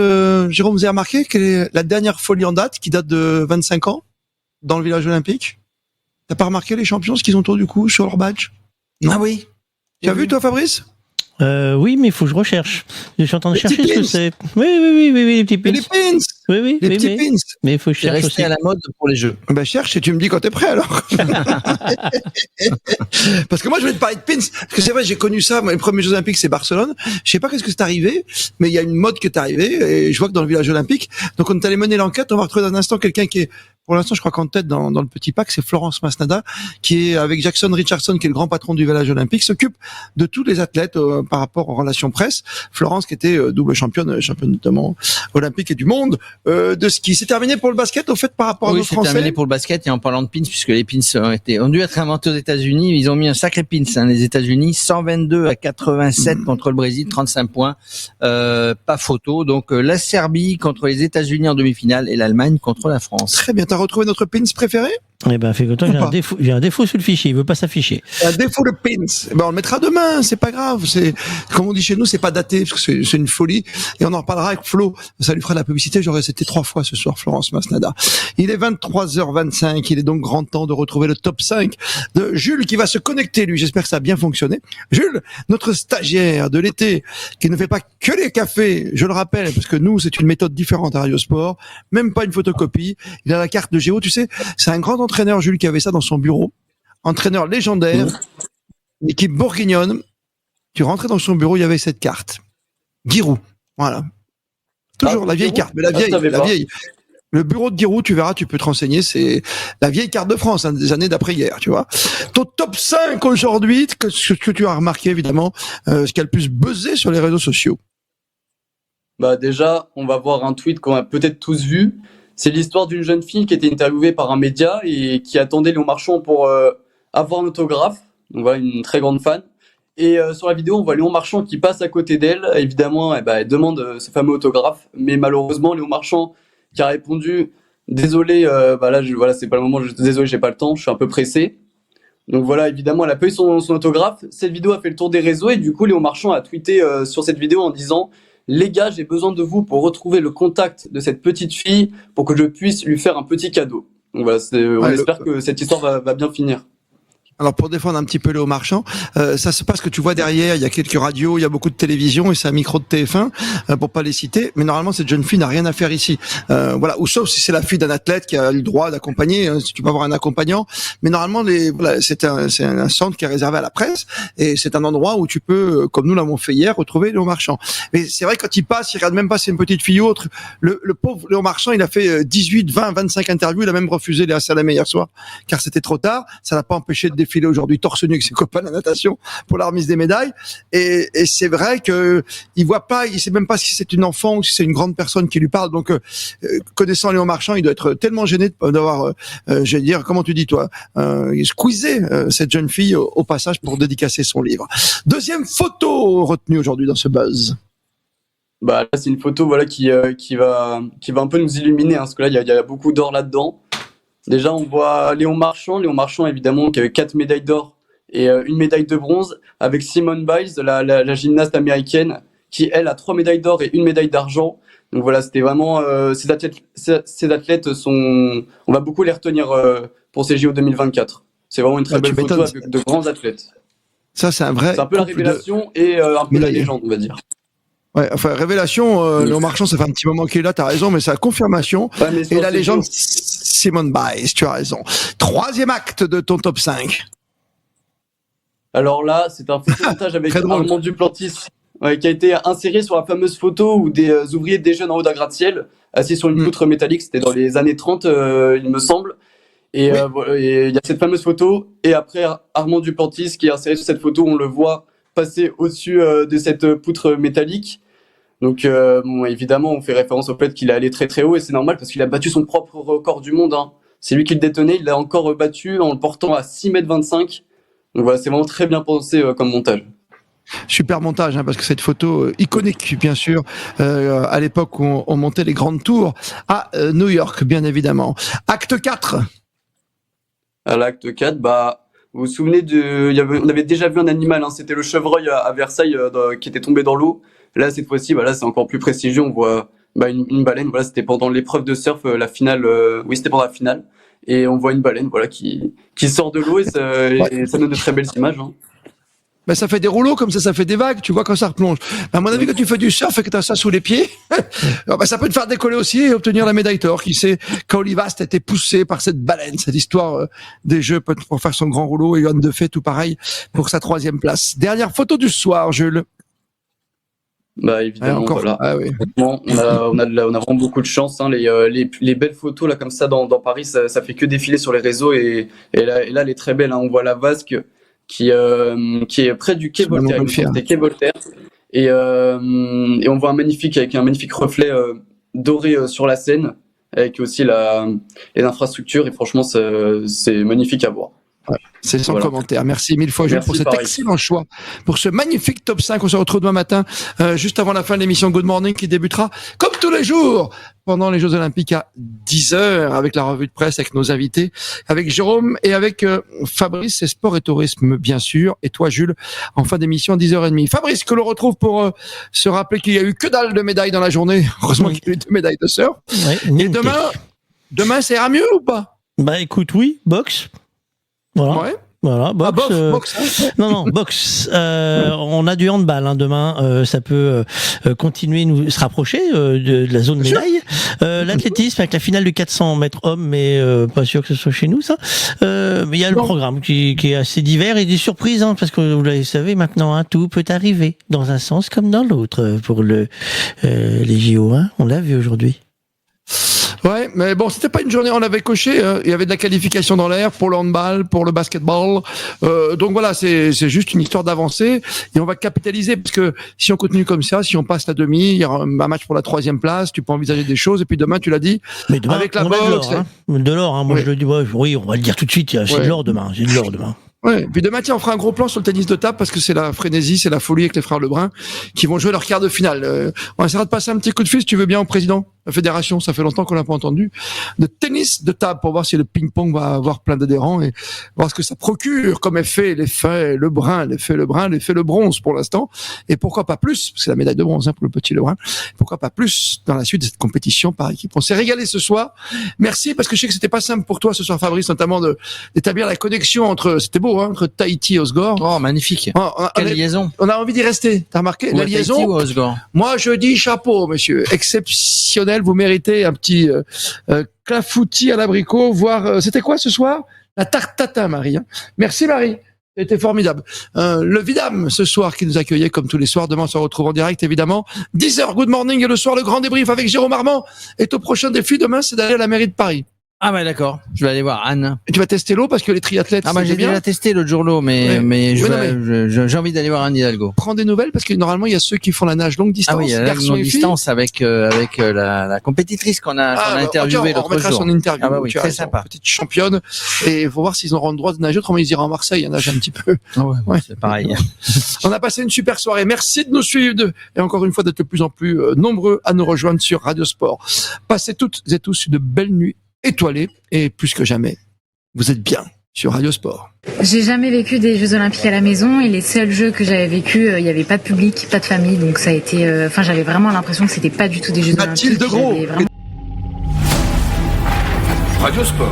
B: Jérôme, vous avez remarqué quelle est la dernière folie en date qui date de 25 ans dans le village olympique? T'as pas remarqué les champions, ce qu'ils ont autour du cou sur leur badge? Non.
C: Ah oui.
B: Tu as vu, toi, Fabrice?
D: Oui, mais il faut que je recherche. Je suis en train de chercher ce que c'est. Oui, les petits pins.
B: Les pins.
D: Oui,
B: les petits pins.
D: Mais il faut que je cherche
C: resté
D: aussi.
C: à la mode pour les Jeux.
B: Ben cherche et tu me dis quand t'es prêt alors. Parce que moi je voulais te parler de pins. Parce que c'est vrai, j'ai connu ça. Mes premiers Jeux Olympiques c'est Barcelone. Je sais pas qu'est-ce que c'est arrivé, mais il y a une mode qui est arrivée et je vois que dans le village olympique. Donc on est allé mener l'enquête. On va retrouver dans un instant quelqu'un qui est, pour l'instant je crois qu'en tête dans le petit pack, c'est Florence Masnada, qui est avec Jackson Richardson, qui est le grand patron du village olympique, s'occupe de tous les athlètes par rapport aux relations presse. Florence qui était double championne notamment olympique et du monde de ski. C'est terminé pour le basket au fait par rapport à nos Français.
C: Oui, c'est terminé pour le basket et en parlant de pins, puisque les pins ont dû être inventés aux États-Unis. Ils ont mis un sacré pins, les États-Unis, 122-87 contre le Brésil, 35 points, pas photo. Donc la Serbie contre les États-Unis en demi-finale et l'Allemagne contre la France.
B: Très bien, t'as retrouvé notre pins préféré?
D: Eh ben, fais-toi, j'ai un défaut sur le fichier, il veut pas s'afficher.
B: Un défaut de pins. Ben, on le mettra demain, c'est pas grave. C'est, comme on dit chez nous, c'est pas daté, parce que c'est une folie. Et on en reparlera avec Flo. Ça lui fera de la publicité. C'était 3 fois ce soir, Florence Masnada. Il est 23h25. Il est donc grand temps de retrouver le top 5 de Jules qui va se connecter, lui. J'espère que ça a bien fonctionné. Jules, notre stagiaire de l'été, qui ne fait pas que les cafés, je le rappelle, parce que nous, c'est une méthode différente à Radio Sport. Même pas une photocopie. Il a la carte de Géo, tu sais. C'est un grand entraîneur, Jules, qui avait ça dans son bureau. Entraîneur légendaire, équipe bourguignonne. Tu rentrais dans son bureau, il y avait cette carte. Giroud. Voilà. Toujours la vieille carte, mais la vieille. Le bureau de Giroud, tu verras, tu peux te renseigner, c'est la vieille carte de France, des années d'après-guerre, tu vois. Ton top 5 aujourd'hui, ce que tu as remarqué, évidemment, ce qui a le plus buzzé sur les réseaux sociaux.
Q: Bah, déjà, on va voir un tweet qu'on a peut-être tous vu. C'est l'histoire d'une jeune fille qui était interviewée par un média et qui attendait Léon Marchand pour avoir un autographe. Donc voilà, une très grande fan. Et sur la vidéo, on voit Léon Marchand qui passe à côté d'elle. Évidemment, elle demande ce fameux autographe. Mais malheureusement, Léon Marchand qui a répondu « Désolé, c'est pas le moment, désolé, j'ai pas le temps, je suis un peu pressé. » Donc voilà, évidemment, elle a pas eu son autographe. Cette vidéo a fait le tour des réseaux et du coup, Léon Marchand a tweeté sur cette vidéo en disant « Les gars, j'ai besoin de vous pour retrouver le contact de cette petite fille pour que je puisse lui faire un petit cadeau. » Donc voilà, on espère que cette histoire va bien finir.
B: Alors pour défendre un petit peu Léo Marchand, ça se passe que tu vois derrière, il y a quelques radios, il y a beaucoup de télévision et c'est un micro de TF1 pour pas les citer, mais normalement cette jeune fille n'a rien à faire ici. Voilà, ou sauf si c'est la fille d'un athlète qui a le droit d'accompagner, si tu peux avoir un accompagnant, mais normalement c'est un centre qui est réservé à la presse et c'est un endroit où tu peux, comme nous l'avons fait hier, retrouver Léo Marchand. Mais c'est vrai quand il passe, il regarde même pas si c'est une petite fille ou autre. Le pauvre Léo Marchand, il a fait 18, 20, 25 interviews, il a même refusé Léa Salamé hier soir car c'était trop tard, ça l'a pas empêché de défiler aujourd'hui torse nu avec ses copains de la natation pour la remise des médailles et c'est vrai que il voit pas, il sait même pas si c'est une enfant ou si c'est une grande personne qui lui parle, donc connaissant Léon Marchand, il doit être tellement gêné d'avoir je vais dire, comment tu dis toi, squeezé cette jeune fille au passage pour dédicacer son livre. Deuxième photo retenue aujourd'hui dans ce buzz.
Q: Bah là c'est une photo qui va un peu nous illuminer, hein, parce que là il y a beaucoup d'or là-dedans. Déjà, on voit Léon Marchand évidemment, qui avait 4 médailles d'or et une médaille de bronze, avec Simone Biles, la gymnaste américaine, qui, elle, a 3 médailles d'or et une médaille d'argent. Donc voilà, c'était vraiment... ces athlètes on va beaucoup les retenir pour ces JO 2024. C'est vraiment une très belle photo avec de grands athlètes.
B: Ça, c'est un vrai...
Q: C'est un peu la révélation et un peu la légende, on va dire.
B: Ouais, enfin, révélation, Léon Marchand, ça fait un petit moment qu'il est là, t'as raison, mais c'est la confirmation. Et la légende, Simone Biles, tu as raison. Troisième acte de ton top 5.
Q: Alors là, c'est un photomontage avec Armand Duplantis. qui a été inséré sur la fameuse photo où des ouvriers déjeunent en haut d'un gratte-ciel, assis sur une poutre métallique. C'était dans les années 30, il me semble. Et il y a cette fameuse photo. Et après, Armand Duplantis qui est inséré sur cette photo, on le voit passer au-dessus de cette poutre métallique. Donc, évidemment, on fait référence au fait qu'il est allé très très haut. Et c'est normal parce qu'il a battu son propre record du monde. Hein. C'est lui qui le détenait. Il l'a encore battu en le portant à 6,25 m. Donc voilà, c'est vraiment très bien pensé comme montage.
B: Super montage, parce que cette photo iconique, bien sûr, à l'époque où on montait les grandes tours à New York, bien évidemment. Acte 4.
Q: À l'acte 4, vous vous souvenez on avait déjà vu un animal, c'était le chevreuil à Versailles qui était tombé dans l'eau. Là, cette fois-ci, là, c'est encore plus prestigieux. On voit une baleine. Voilà, c'était pendant l'épreuve de surf, la finale. Oui, c'était pendant la finale. Et on voit une baleine, qui sort de l'eau et ça donne de très belles images. Hein.
B: Ça fait des rouleaux comme ça fait des vagues, tu vois, quand ça replonge. À mon avis, quand tu fais du surf et que tu as ça sous les pieds, ça peut te faire décoller aussi et obtenir la médaille d'or. Qui sait qu'Olivast a été poussé par cette baleine, cette histoire des Jeux pour faire son grand rouleau, et Johan de fait tout pareil pour sa 3e place. Dernière photo du soir, Jules.
Q: Évidemment,
B: encore.
Q: Voilà.
B: Ah, oui.
Q: On a vraiment beaucoup de chance. Hein. Les belles photos là comme ça dans Paris, ça fait que défiler sur les réseaux et là elle est très belle. Hein. On voit la vasque qui est près du quai Voltaire, quai Voltaire, et on voit avec un magnifique reflet doré sur la Seine, avec aussi les infrastructures. Et franchement, c'est magnifique à voir.
B: Ouais, c'est sans commentaire. Merci mille fois, Jules, pour cet excellent choix, pour ce magnifique top 5. On se retrouve demain matin, juste avant la fin de l'émission Good Morning, qui débutera, comme tous les jours, pendant les Jeux Olympiques à 10h, avec la revue de presse, avec nos invités, avec Jérôme et avec Fabrice, et Sport et Tourisme, bien sûr, et toi, Jules, en fin d'émission à 10h30. Fabrice, que l'on retrouve pour se rappeler qu'il y a eu que dalle de médailles dans la journée. Heureusement qu'il y a eu 2 médailles de surf. Et demain, ça ira mieux ou pas?
D: Écoute, oui, boxe. Voilà.
B: Ouais.
D: Voilà, boxe. Non, boxe. On a du handball demain. Ça peut continuer se rapprocher de la zone médaille. L'athlétisme avec la finale du 400 mètres hommes, mais pas sûr que ce soit chez nous ça. Mais il y a le programme qui est assez divers et des surprises, parce que vous le savez maintenant, tout peut arriver dans un sens comme dans l'autre pour les JO. On l'a vu aujourd'hui.
B: Ouais, mais bon, c'était pas une journée, on avait coché, il y avait de la qualification dans l'air pour le handball, pour le basketball. Donc voilà, c'est juste une histoire d'avancer et on va capitaliser parce que si on continue comme ça, si on passe la demi, il y aura un match pour la 3e place, tu peux envisager des choses et puis demain, tu l'as dit,
D: mais demain,
B: avec la boxe.
D: De l'or, moi je le dis, oui, on va le dire tout de suite, c'est de l'or demain,
B: Ouais. Puis demain, tiens, on fera un gros plan sur le tennis de table parce que c'est la frénésie, c'est la folie avec les frères Lebrun qui vont jouer leur quart de finale. On essaiera de passer un petit coup de fil si tu veux bien au président de la fédération. Ça fait longtemps qu'on l'a pas entendu. De tennis de table pour voir si le ping-pong va avoir plein d'adhérents et voir ce que ça procure comme effet, l'effet Lebrun, l'effet le bronze pour l'instant. Et pourquoi pas plus, parce que c'est la médaille de bronze pour le petit Lebrun. Pourquoi pas plus dans la suite de cette compétition par équipe. On s'est régalé ce soir. Merci parce que je sais que c'était pas simple pour toi ce soir, Fabrice, notamment d'établir la connexion c'était beau, entre Tahiti et Osgore.
C: Oh, magnifique. Quelle liaison.
B: On a envie d'y rester. T'as remarqué la liaison?
C: Tahiti ou Osgore?
B: Moi, je dis chapeau, monsieur. Exceptionnel. Vous méritez un petit clafoutis à l'abricot, voire, c'était quoi ce soir? La tarte tatin, Marie. Merci, Marie. C'était formidable. Le Vidam, ce soir, qui nous accueillait comme tous les soirs. Demain, on se retrouve en direct, évidemment. 10h, Good Morning, et le soir, le grand débrief avec Jérôme Armand. Et ton prochain défi demain, c'est d'aller à la mairie de Paris.
C: Ah d'accord. Je vais aller voir Anne.
B: Et tu vas tester l'eau parce que les triathlètes.
C: J'ai déjà testé l'autre jour l'eau, mais j'ai envie d'aller voir Anne Hidalgo.
B: Prends des nouvelles parce que normalement il y a ceux qui font la nage longue distance.
C: Ah oui, il y a la longue distance avec la compétitrice qu'on a interviewée l'autre jour.
B: Son interview.
C: Ah bah oui, très sympa.
B: Petite championne. Et il faut voir s'ils auront le droit de nager. Autrement ils iront à Marseille, nage un petit peu.
C: Ouais. C'est pareil.
B: On a passé une super soirée. Merci de nous suivre et encore une fois d'être de plus en plus nombreux à nous rejoindre sur Radio Sport. Passez toutes et tous une belle nuit étoilé et plus que jamais, vous êtes bien sur Radio Sport.
P: J'ai jamais vécu des Jeux Olympiques à la maison et les seuls Jeux que j'avais vécu, il y avait pas de public, pas de famille, donc ça a été, j'avais vraiment l'impression que c'était pas du tout des Jeux Olympiques.
B: Mathilde Gros.
R: Radio Sport.